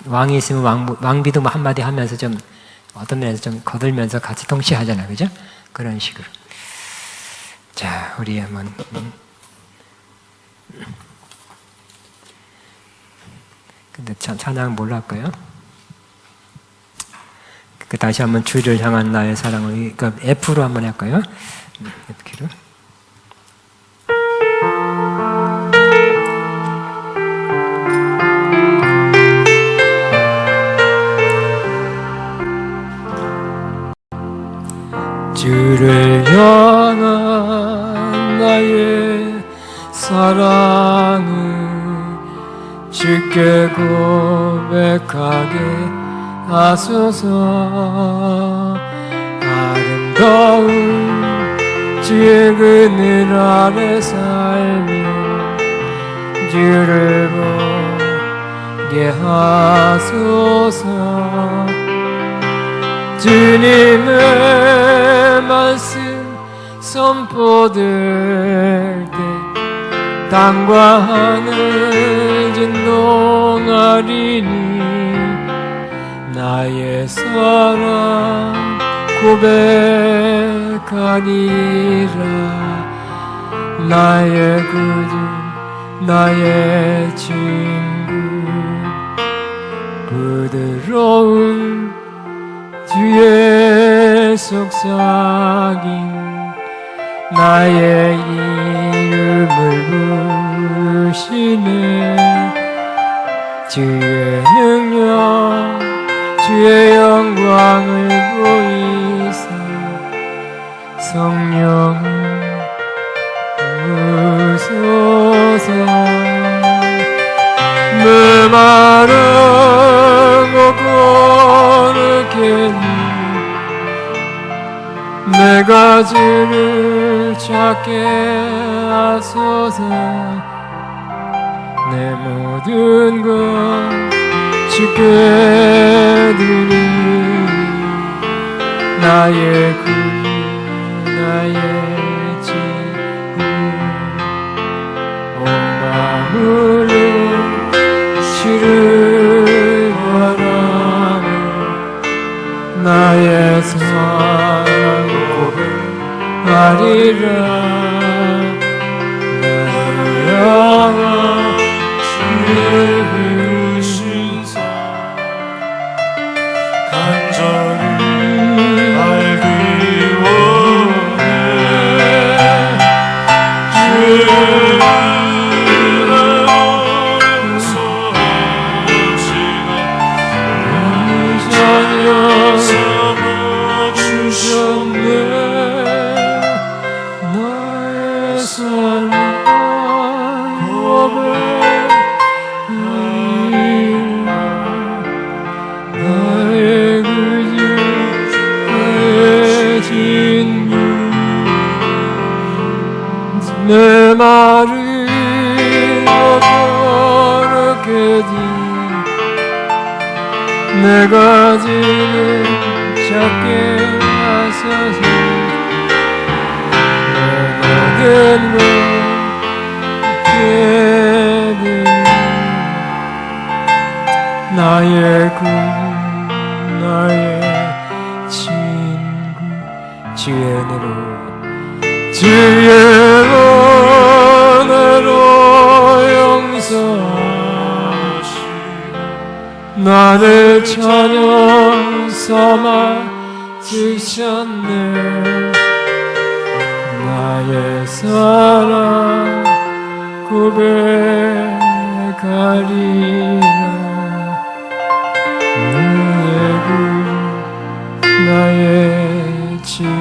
왕이 있으면 왕비도 뭐 한마디 하면서 좀 어떤 면에서 좀 거들면서 같이 통치하잖아요, 그죠? 그런 식으로. 자, 우리 한번 근데 찬양 뭘로 할까요? 다시 한번 주를 향한 나의 사랑을, 그러니까 F로 한번 할까요? F키로. 주를 향한 나의 사랑을 주께 고백하게 하소서. 아름다운 주의 그늘 아래 살며 주를 보게 하소서. 주님의 말씀 선포될 때 땅과 하늘 진동하리니 나의 사랑 고백하니라. 나의 구주 나의 친구 부드러운 주의 속삭임 나의 이름을 부르시네. 주의 능력 주의 영광을 보이사 성령 오소서. 메마르고 거룩했니 내가 주를 찾게 하소서. 내 모든 것 주께 드리 나의 구주 나의 친구 온 마음으로 주를 바라며 나의 사랑 고백하리라. 나를 향한 주의 내 말을 거룩하지 내가 주를 찾게 하소서. 내 모든 것들은 나의 구 나의 친구 주의 은혜로 용서하시 나를 자녀 삼아 주셨네 나의 사랑 고백하리라 나의 친구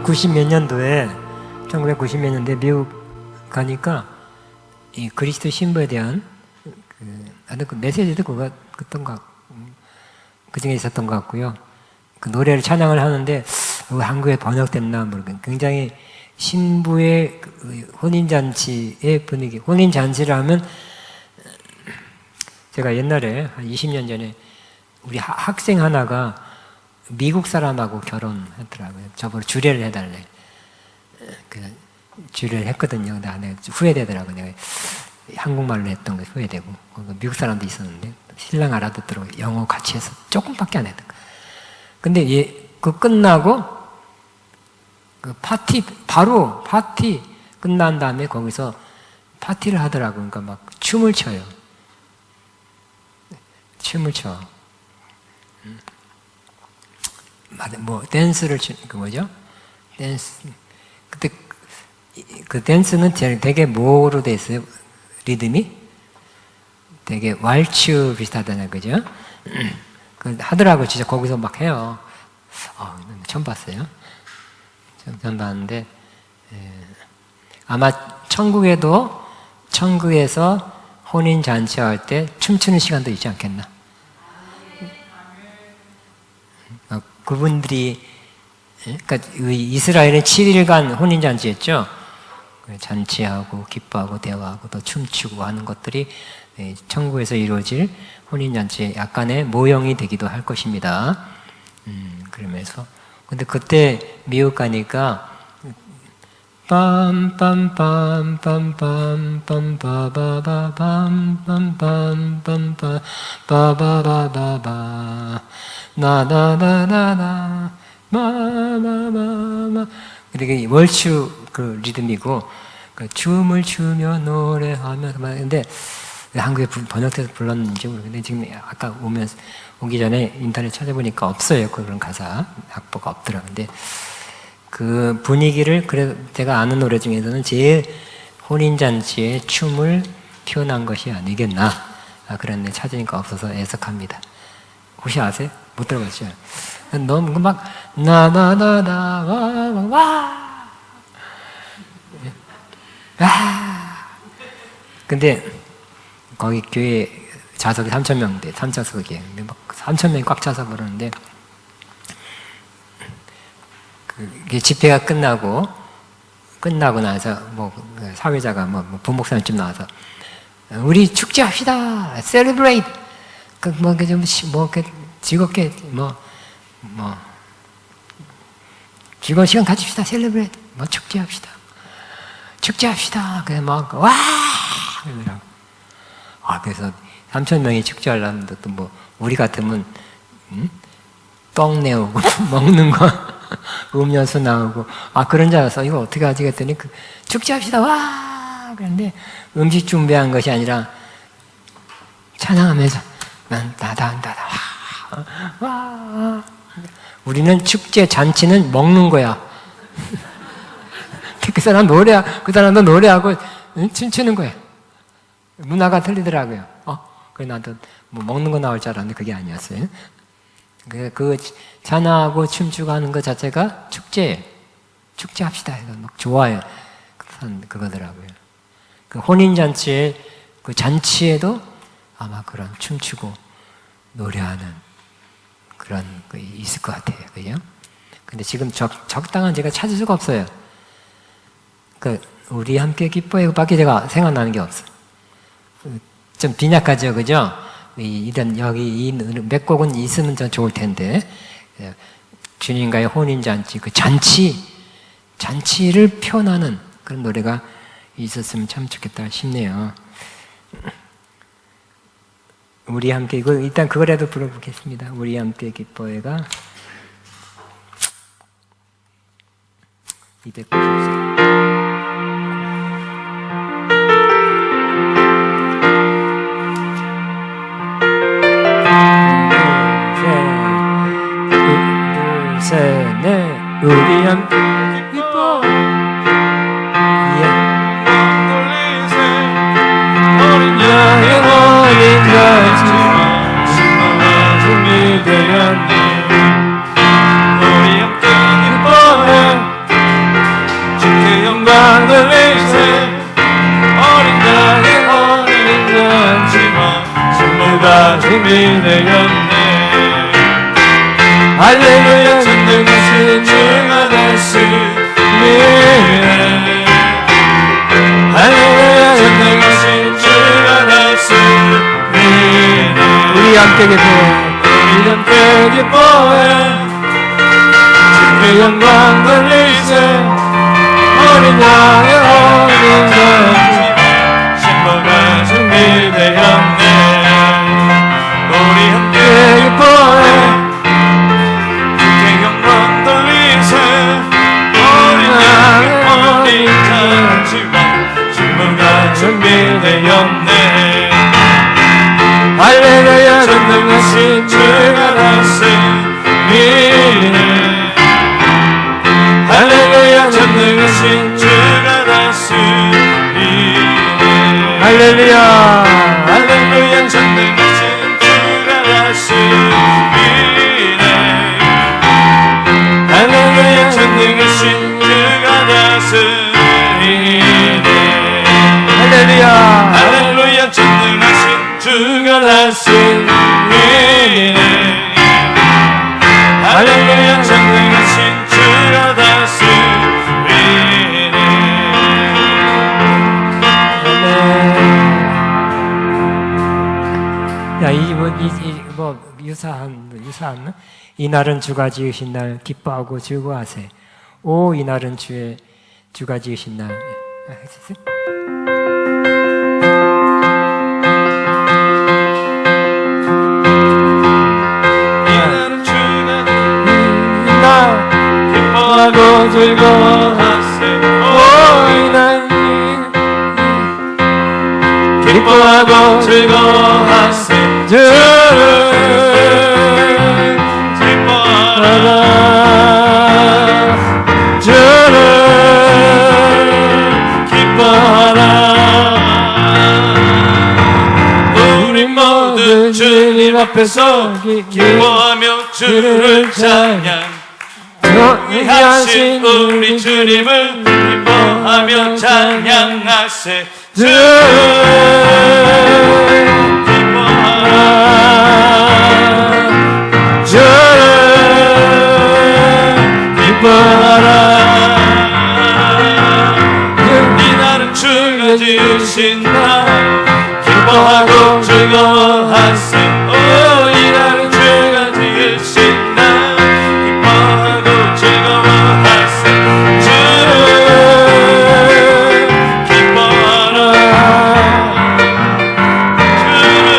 90몇 년도에 1990몇 년도에 미국 가니까 이 그리스도 신부에 대한 그 메시지도 그 중에 있었던 것 같고요. 그 노래를 찬양을 하는데 한국에 번역됐나 모르겠어요. 굉장히 신부의 혼인잔치의 분위기. 혼인잔치를 하면 제가 옛날에 한 20년 전에 우리 학생 하나가 미국 사람하고 결혼했더라고요. 저보고 주례를 해달래. 주례를 했거든요. 근데 후회되더라고요. 내가 한국말로 했던 게 후회되고. 미국 사람도 있었는데 신랑 알아듣도록 영어 같이 해서 조금밖에 안 했던 거예요. 근데 그 끝나고 그 바로 파티 끝난 다음에 거기서 파티를 하더라고요. 그러니까 막 춤을 춰요. 춤을 춰. 댄스를 그 뭐죠? 댄스. 그때 그 댄스는 되게 뭐로 돼 있어요? 리듬이? 되게 왈츠 비슷하다는 거죠? 하더라고요. 진짜 거기서 막 해요. 처음 봤어요. 처음 봤는데, 아마 천국에서 혼인잔치할 때 춤추는 시간도 있지 않겠나? 그분들이, 그러니까 이스라엘은 7일간 혼인잔치였죠? 잔치하고, 기뻐하고, 대화하고, 또 춤추고 하는 것들이 천국에서 이루어질 혼인잔치의 약간의 모형이 되기도 할 것입니다. 그러면서. 근데 그때 미국 가니까, 빰빰빰빰빰빰빰빰빰빰빰빰빰빰빰빰빰 나나나나나 마마마마 이렇게 월추 그 리듬이고 그 춤을 추며 노래하며 근데 한국에 번역돼서 불렀는지 모르겠는데 지금 아까 오기 전에 인터넷 찾아보니까 없어요. 그런 가사 악보가 없더라고요. 근데 그 분위기를 그래도 제가 아는 노래 중에서는 제일 혼인잔치의 춤을 표현한 것이 아니겠나 그런데 찾으니까 없어서 애석합니다. 혹시 아세요? 못 들어봤죠? 너무 막 나나나나 와와 근데 거기 교회 좌석이 3,000명대 3좌석이에요. 근데 막 3,000명이 꽉 차서 그러는데 그 집회가 끝나고 나서 사회자가 부목사님쯤 나와서 우리 축제합시다, celebrate, 즐겁게 즐거운 시간 가집시다, celebrate, 축제합시다. 그래서 와 그러더라고. 그래서 3,000명이 축제하려는데 또 우리 같으면 떡 내오고 먹는 거 음료수 나오고 그런 줄 알았어. 이거 어떻게 하지 했더니 축제합시다 와 그런데 음식 준비한 것이 아니라 찬양하면서 나다 와 우리는 축제 잔치는 먹는 거야. 그 사람도 노래하고 춤추는 거야. 문화가 틀리더라고요. 그래 나도 먹는 거 나올 줄 알았는데 그게 아니었어요. 그 찬양하고 춤추고 하는 것 자체가 축제합시다. 막 좋아요. 그거더라고요. 그 혼인잔치의 그 잔치에도 아마 그런 춤추고 노래하는 그런 거 있을 것 같아요. 그죠? 근데 지금 적당한 제가 찾을 수가 없어요. 우리 함께 기뻐해 밖에 제가 생각나는 게 없어요. 좀 빈약하죠, 그죠? 여기 몇 곡은 있으면 좀 좋을 텐데 주님과의 혼인잔치, 그 잔치를 표현하는 그런 노래가 있었으면 참 좋겠다 싶네요. 우리 함께, 일단 그거라도 불러보겠습니다. 우리 함께 기뻐해가 294. 우리 함께 기뻐 어린 양의 어린같이 준비되었네. 우리 함께 기뻐해 주께 영광 돌리세. 어린 양의 어린같지만 신부가 준비되었네. 할렐루야 전능하신 주가 됐으니. 할렐루야 전능하신 주가 됐으니. 우리 함께 기뻐해. 우리 함께 기뻐해 주께 영광 돌리세. 어린 양의 어린 양 신부가 준비되었네. 우리 함께 기뻐해 준비되었네. 할렐루야 전능하신 주가 다스리네. 할렐루야 전능하신 주가 다스리네. 할렐루야 할렐루야 전능하신 주가 다스리네. 할렐루야 전능하신 주가 다스리네. 할렐루야 할렐루야 전능하신 주가 다스리네. 할렐루야 전능하신 주가 다스리네. 야, 유사한 이날은 주가 지으신 날 기뻐하고 즐거워하세. 오 이날은 주가 지으신 날. 기뻐하고 즐거워하세. 오 이날 기뻐하고 즐거워하세. 주를 기뻐하라. 주를 기뻐하라. 우리 모두 주님 앞에서 기뻐하며 주를 찬양. 위하신 우리 주님을 기뻐하며 찬양하세. 기뻐하라. 주를 기뻐하라. 이날은 주가 지으신 날 기뻐하고 즐거워하세. 오 이날은 주가 지으신 날 기뻐하고 즐거워하세. 주를 기뻐하라. 주를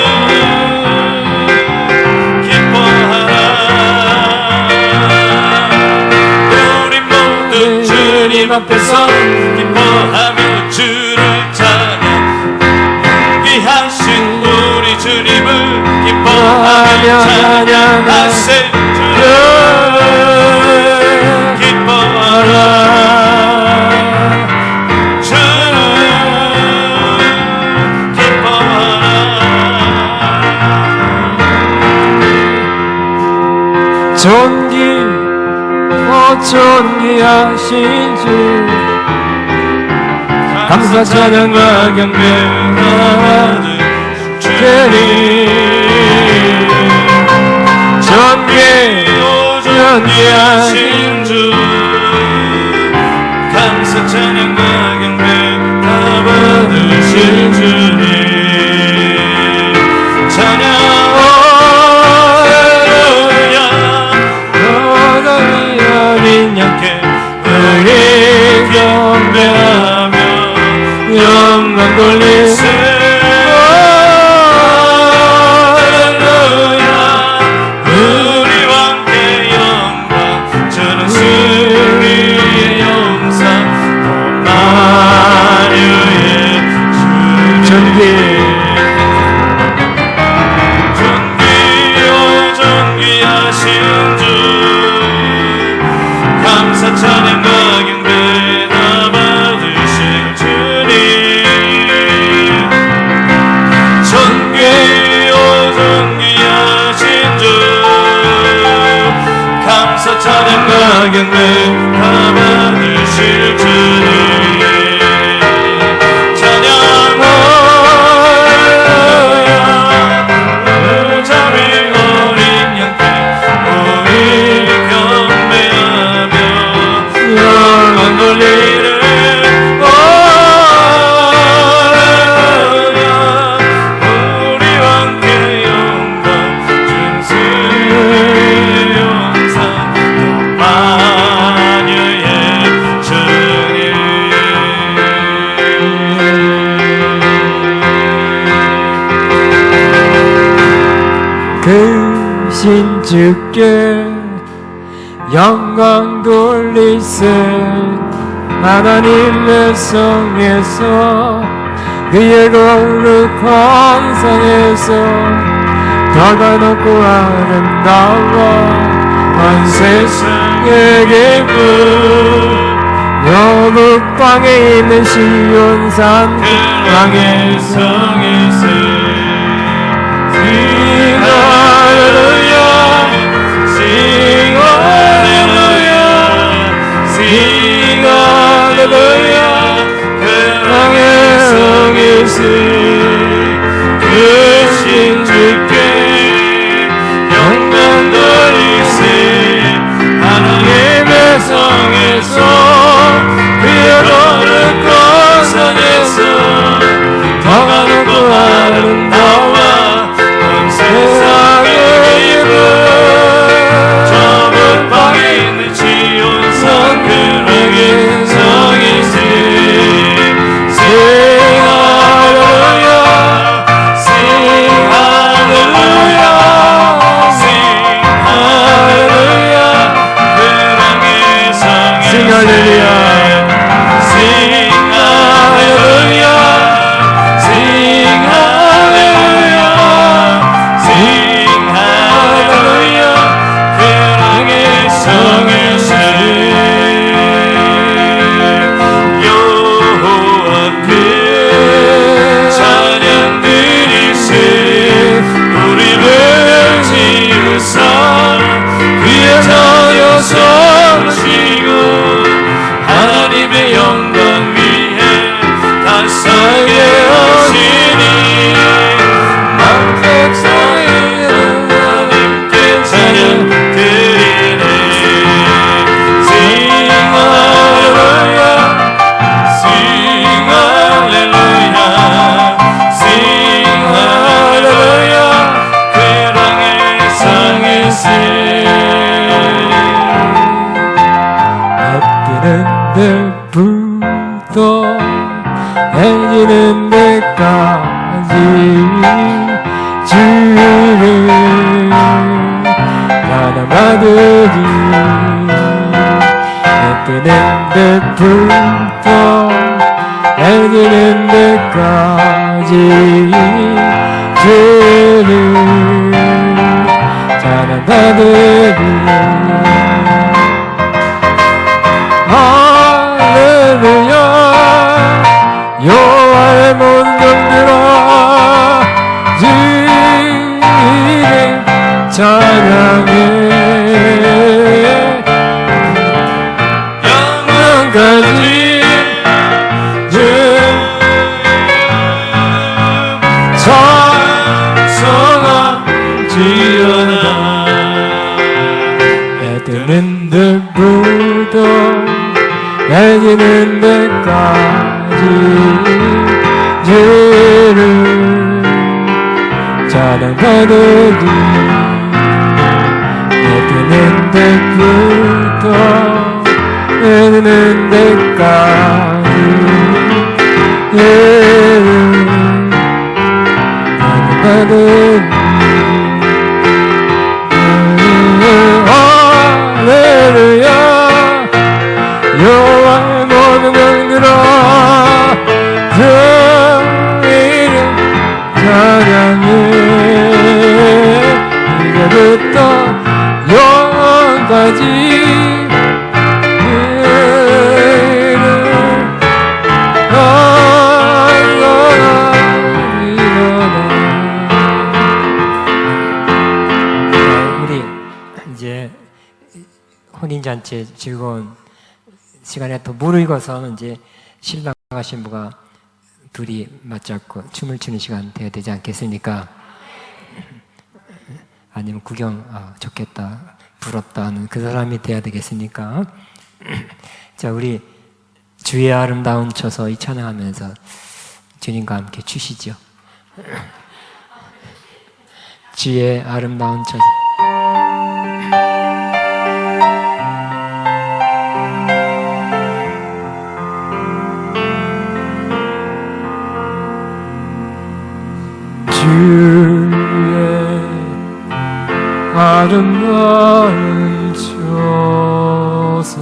기뻐하라. 우리 모두 주님 앞에서 기뻐하며 주를 찬양. 위하신 우리 주님을 기뻐하며 찬양하세. 주를 기뻐하라. 주를 기뻐하라. 존귀하신 주 감사 찬양과 경배가 주님. 존귀하신 주 감사 찬양과 경배 다 받으신 주님. 찬양 할렐루야 찬양과 경배 다 받으실 주님 찬양 할렐루야 잠이 어린 양떼 우리 경배하며 영원 돌리를 우리와 함께 영광 준수 영상 마녀의 주님 그 신주께 영광 돌리세 하나님의 성에서 그의 거룩한 산에서 더가 높고 아름다워 온 세상의 기쁨 여북방에 있는 시온산 왕의 성에서 Sing hallelujah, sing hallelujah, sing hallelujah. 그 왕의 성에서 그 신주께 영광 돌리세 하나님의 성에서 그의 거룩한 산에서 더가 높고 아름다워 세상의 이름 좁은 방에 있는 지온산 그 왕의 성이시 Sing hallelujah, sing hallelujah, sing hallelujah. 그 왕의 성이시 Sing hallelujah, sing hallelujah, sing hallelujah. Sing hallelujah, 그 왕의 성에서 여호와께 찬양 드리세 우리를 지으사 그의 자녀 삼으시고 하나님의 영광 위에 다 서게 하시니 백성의 하나님께 찬양 드리네 Sing hallelujah, sing hallelujah, sing hallelujah. 그 왕의 성에서 해 뜨는 데부터 해지는 데까지 주를 찬양하리니 해 뜨는 데부터 해지는 데까지 주를 찬양하리니 할렐루야 여호와의 문들들아 주를 찬양해 영원까지 찬송하지어다 해 뜨는 데부터 해지는 데까지 주를 찬양하리니 해 뜨는 데부터 해지는 데까지 주를 찬양하리니 할렐루야 여호와의 모든 영들아 주 이름 찬양해 이제부터 영원까지 혼인잔치의 즐거운 시간에 또 무르익어서 이제 신랑과 신부가 둘이 맞잡고 춤을 추는 시간 되어야 되지 않겠습니까? 아니면 구경, 좋겠다, 부럽다 하는 그 사람이 돼야 되겠습니까? 자, 우리 주의 아름다운 처소 이 찬양하면서 주님과 함께 추시죠. 주의 아름다운 처소. 주의 아름다운 처소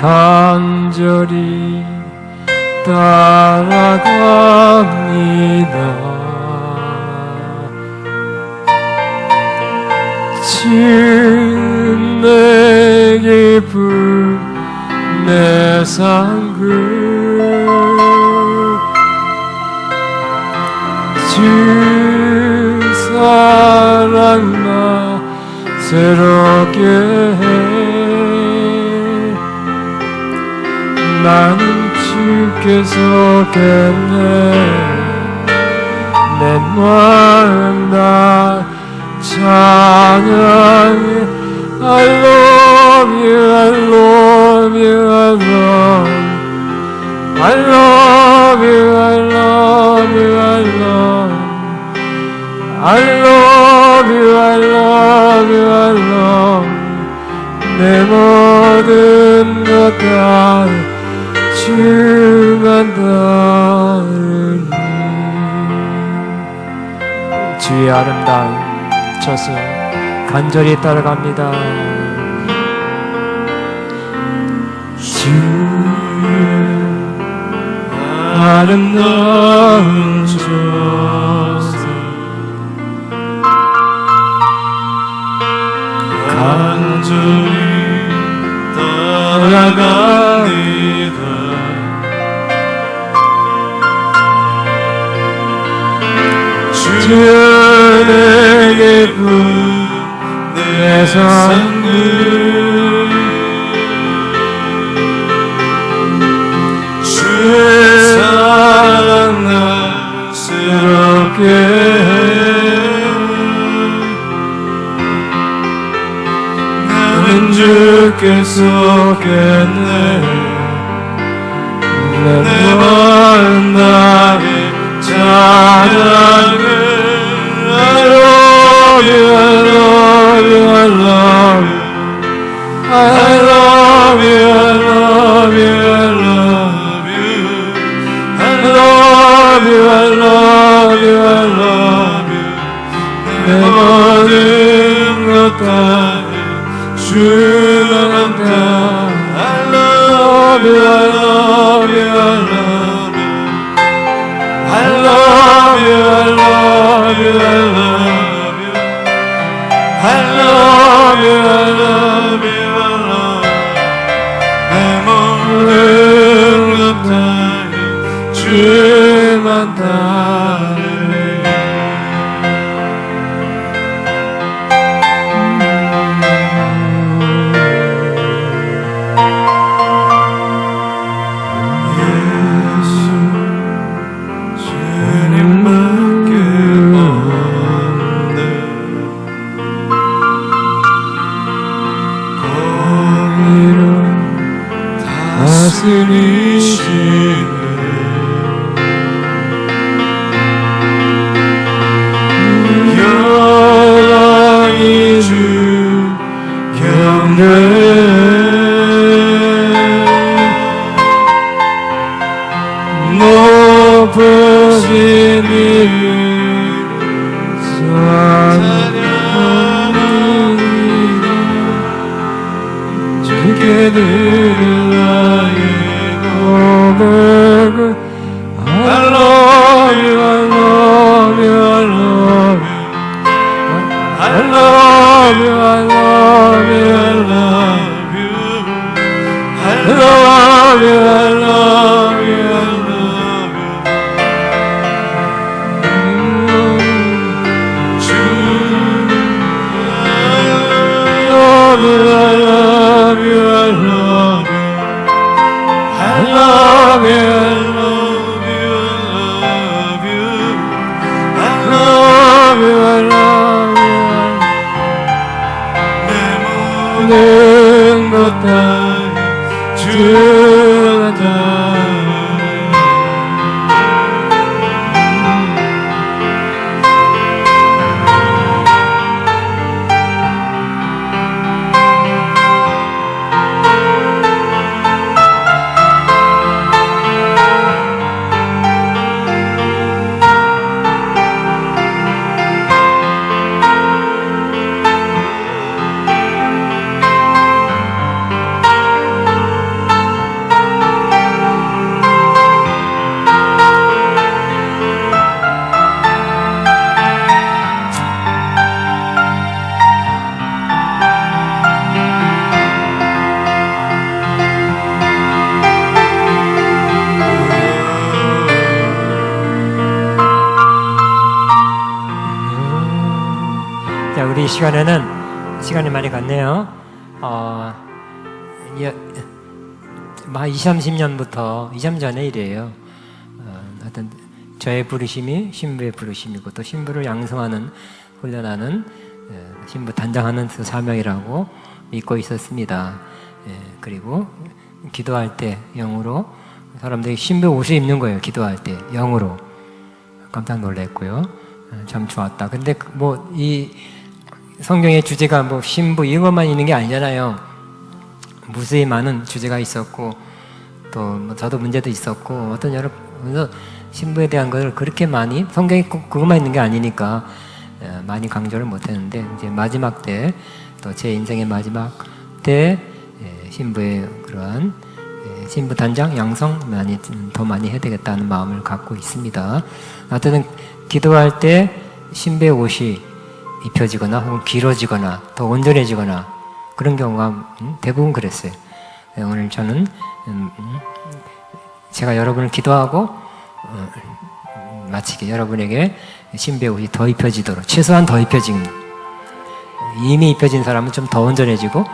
간절히 따라갑니다. 주 내 기쁨 내 상급 주 사랑 나 새롭게 해. 나는 주께서 겠네. 내 마음 다 찬양해. I love you, I love you, I love you. I love you, I love you, I love you. I love you, I love you, I love you. 내 모든 것 다 주만 따르니. 주의 아름다운 저수 간절히 따라갑니다. 주의 아름다운 저수 간절히 따라갑니다. 주에게 내 상급 주의 사랑 날 새롭게 해. 나는 주께서 겠네. 내 마음 다해 찬양을 I love you, I love you, I love you. I love you, I love you, I love you. I love you, I love you, I love you. 내 모든 것 다 주만 다 I love you, I love you, I love you. I love you, I love you, I love you. I love you, I love you, I love you. 내 모든 것 다해 주만 따르리. 영원히 주 곁에 높으신 이름 찬양하리니 주께 드릴 나의 고백은 I love you, I love you, I love you. I love you, I love you, I love you. I love you, I love you, I love you. 주 love you, I love you. I love you, I love you, I love you. I love you, I love you. 내 모든 것 다해 주가 자, 우리 이 시간에는 시간이 많이 갔네요. 막 20, 30년부터 2년 전에 이래요. 하여튼 저의 부르심이 신부의 부르심이고 또 신부를 양성하는 훈련하는 신부 단장하는 그 사명이라고 믿고 있었습니다. 그리고 기도할 때 영으로 사람들이 신부 옷을 입는 거예요. 기도할 때 영으로 깜짝 놀랐고요. 참 좋았다. 근데 뭐 이 성경의 주제가 뭐 신부 이것만 있는 게 아니잖아요. 무수히 많은 주제가 있었고 또뭐 저도 문제도 있었고 어떤 여러 그래서 신부에 대한 것을 그렇게 많이 성경에 꼭 그것만 있는 게 아니니까 많이 강조를 못했는데 이제 마지막 때 또 제 인생의 마지막 때 신부의 그러한 신부 단장 양성 더 많이 해야 되겠다는 마음을 갖고 있습니다. 하여튼 기도할 때 신부의 옷이 입혀지거나 혹은 길어지거나 더 온전해지거나 그런 경우가 대부분 그랬어요. 오늘 저는 제가 여러분을 기도하고 마치게 여러분에게 신부의 옷이 더 입혀지도록 최소한 더 입혀진 이미 입혀진 사람은 좀 더 온전해지고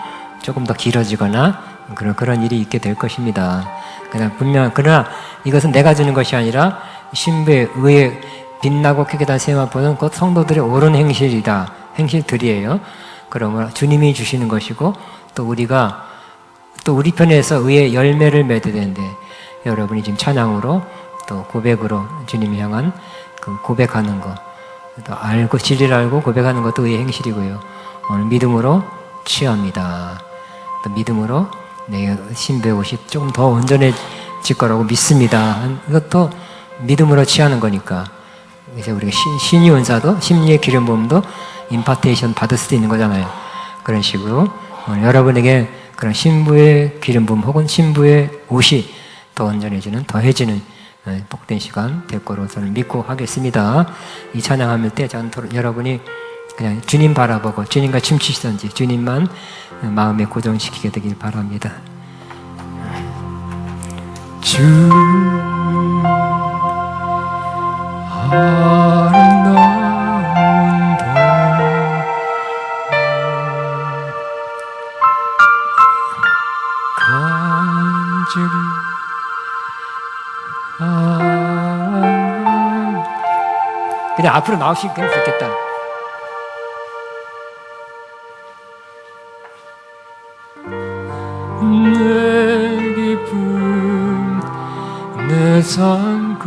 조금 더 길어지거나 그런 일이 있게 될 것입니다. 그러나 이것은 내가 주는 것이 아니라 신부의 의에 빛나고 크게다 세마포는 곧 성도들의 옳은 행실들이에요. 그러므로 주님이 주시는 것이고 또 우리가 또 우리 편에서 의의 열매를 맺어야 되는데 여러분이 지금 찬양으로 또 고백으로 주님 향한 그 고백하는 것 또 알고 진리를 알고 고백하는 것도 의의 행실이고요. 오늘 믿음으로 취합니다. 또 믿음으로 내 신부의 옷이 조금 더 온전해질 거라고 믿습니다. 이것도 믿음으로 취하는 거니까. 그래서 우리가 신유 은사도 심리의 기름 부음도 임파테이션 받을 수도 있는 거잖아요. 그런 식으로 오늘 여러분에게 그런 신부의 기름 부음 혹은 신부의 옷이 더 온전해지는 더해지는 복된 시간 될 거로 저는 믿고 하겠습니다. 이 찬양할 때 저는 여러분이 그냥 주님 바라보고 주님과 춤추시던지 주님만 마음에 고정시키게 되길 바랍니다. 주 아름다운 도 간절히 그냥 앞으로 나오시면 좋겠다. 내 기쁨 내 상급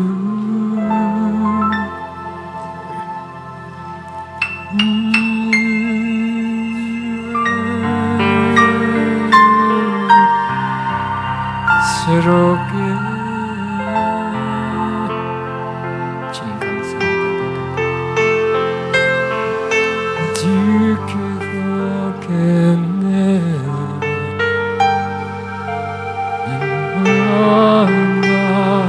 새롭게 주님 감사합니다. 지켜보겠네 마음 나의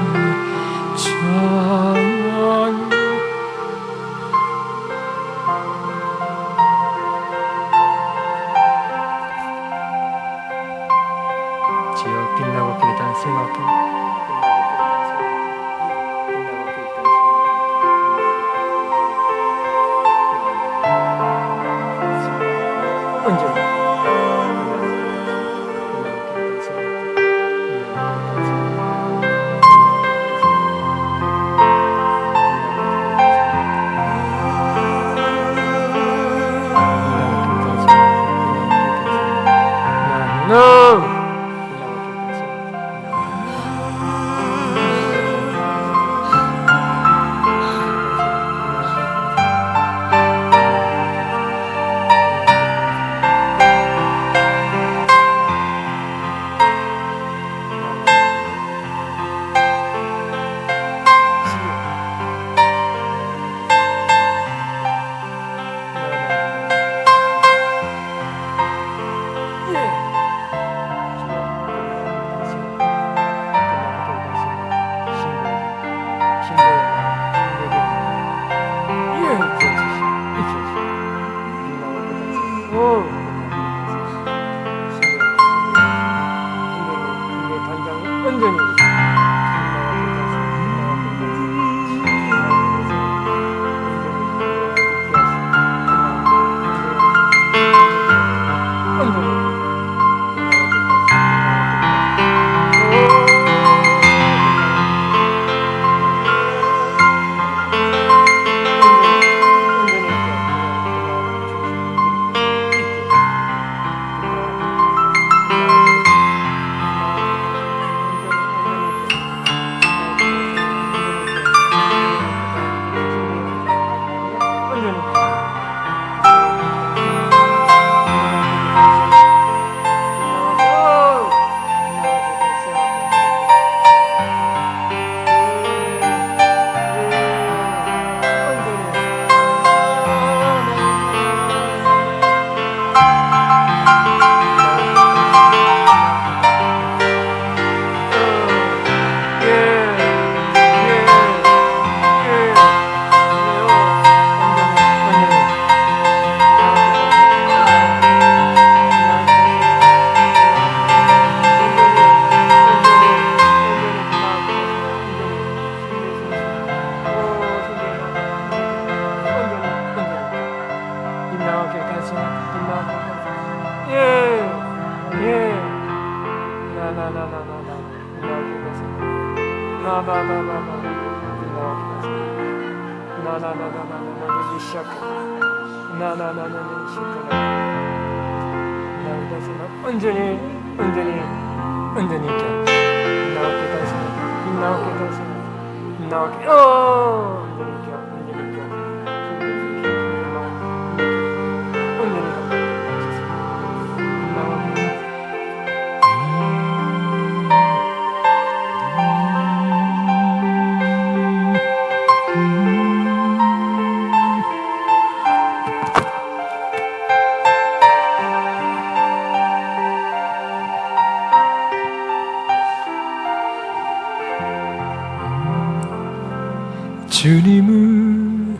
주님을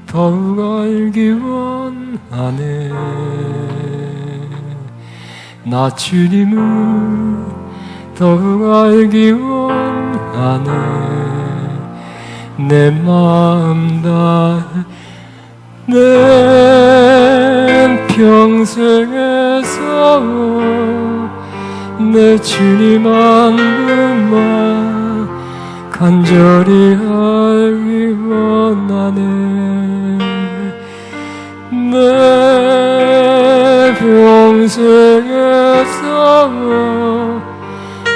더욱 알기 원하네. 나 주님을 더욱 알기 원하네. 내 마음 다해 내 평생에서 내 주님 한 분만 간절히 알기 원하네. 내 평생에서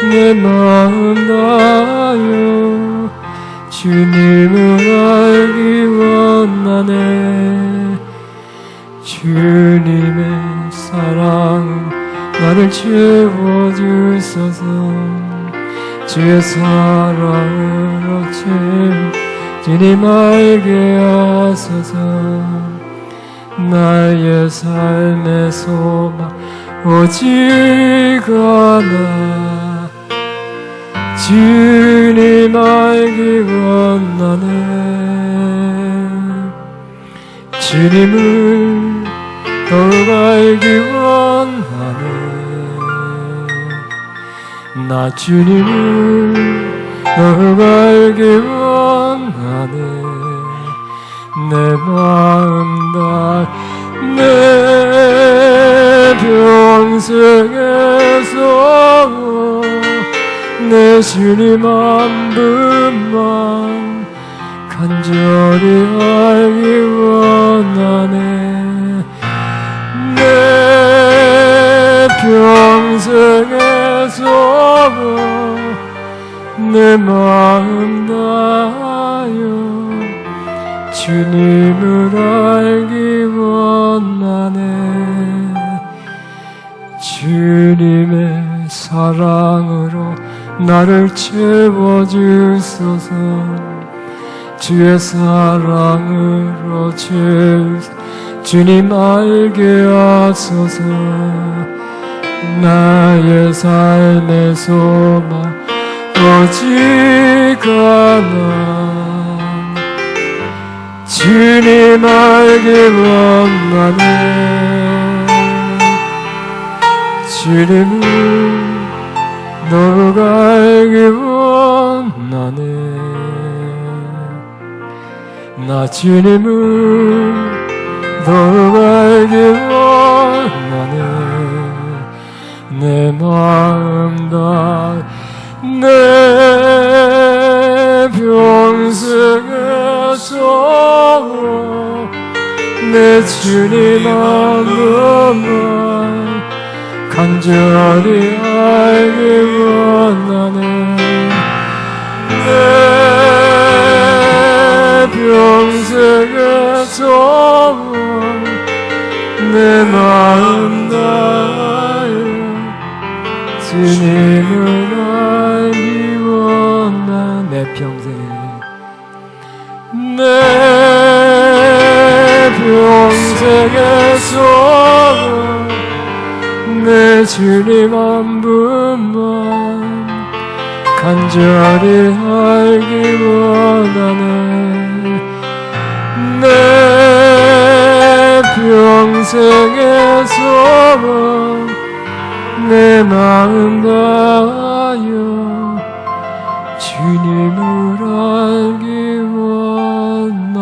내 마음 다하여 주님을 알기 원하네. 주님의 사랑 나를 채워주소서. 주의 사랑으로 주님 알게 하소서. 나의 삶의 소망 오직 하나. 주님 알기 원하네. 주님을 더욱 알기 원하네. 나 주님을 더욱 알기 원하네. 내 마음 다 내 평생에서 내 주님 한 분만 간절히 알기 원하네. 내 평생에서 내 마음 다하여 주님을 알기 원하네. 주님의 사랑으로 나를 채워주소서. 주의 사랑으로 주님 알게 하소서. 나의 삶의 소망 오직 하나. 주님 알기 원하네. 주님을 너가 알기 원하네. 나 주님을 너가 알기 원하네. 내 마음 다 내 평생에서 내 주님 한 분만 간절히 알기 원하네. 내 평생에서 내 마음 다하여 주님을 알기 원한 내 평생 내 평생에서 내 주님 한 분만 간절히 알기 원하네. 내 평생에서 내 마음 다하여 주님을 알기 원하네.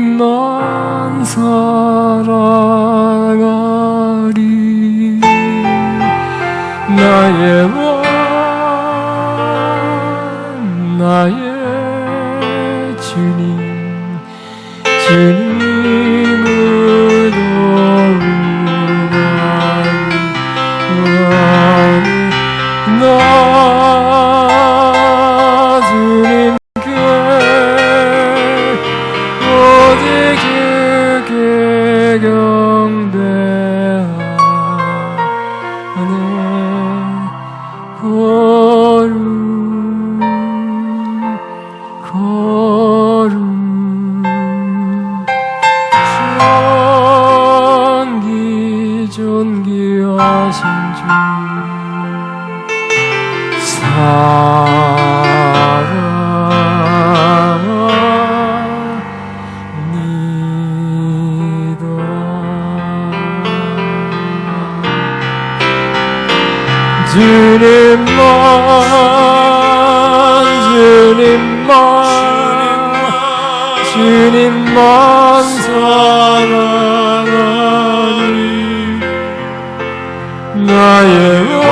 주님만 사랑하리. 나의 왕 나의 주님 주님으로 나 주님께 오직 그게 경배하네. 거룩 존귀하신 주 사랑합니다. 주님만 사랑하니 나의 왕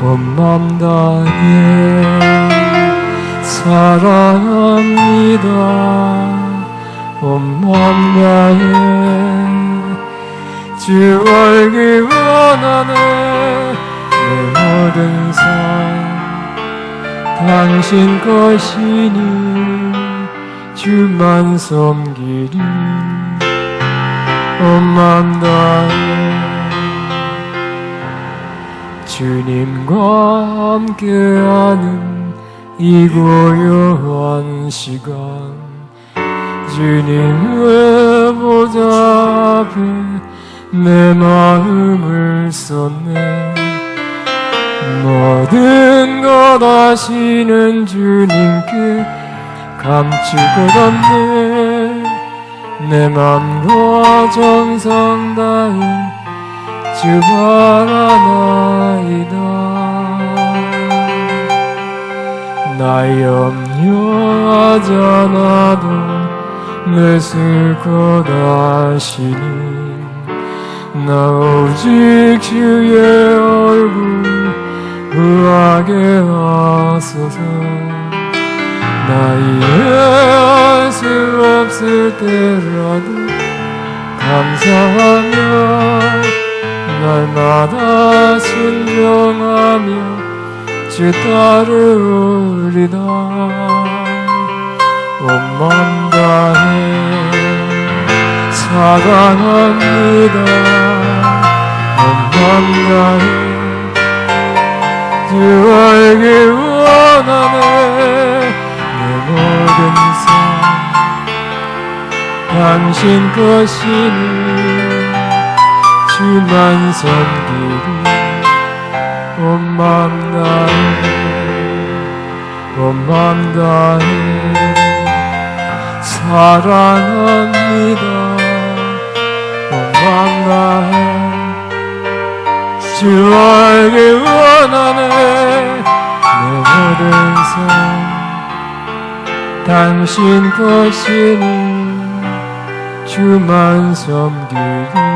온 맘 다해 사랑합니다. 온 맘 다해 주 알기 원하네. 내 모든 삶 당신 것이니 주만 섬기리. 온 맘 다해 주님과 함께하는 이 고요한 시간, 주님의 보좌 앞에 내 마음을 쏟네. 모든 것 아시는 주님께 감출 것 없네. 내 맘과 정성 다해 주 바라나이다. 나 염려하잖아도 내 쓸 것 아시니 나 오직 주의 얼굴 구하게 하소서. 나 이해할 수 없을 때라도 감사하며 날마다 순종하며 주 따르리다. 온 맘 다해 사랑합니다. 온 맘 다해 주 알기 원하네. 내 모든 삶 당신 것이니 주만 섬기리. 온 맘 다해 온 맘 다해 사랑합니다. 온 맘 다해 주 알기 원하네. 내 모든 삶 당신 것이니 주만 섬기리.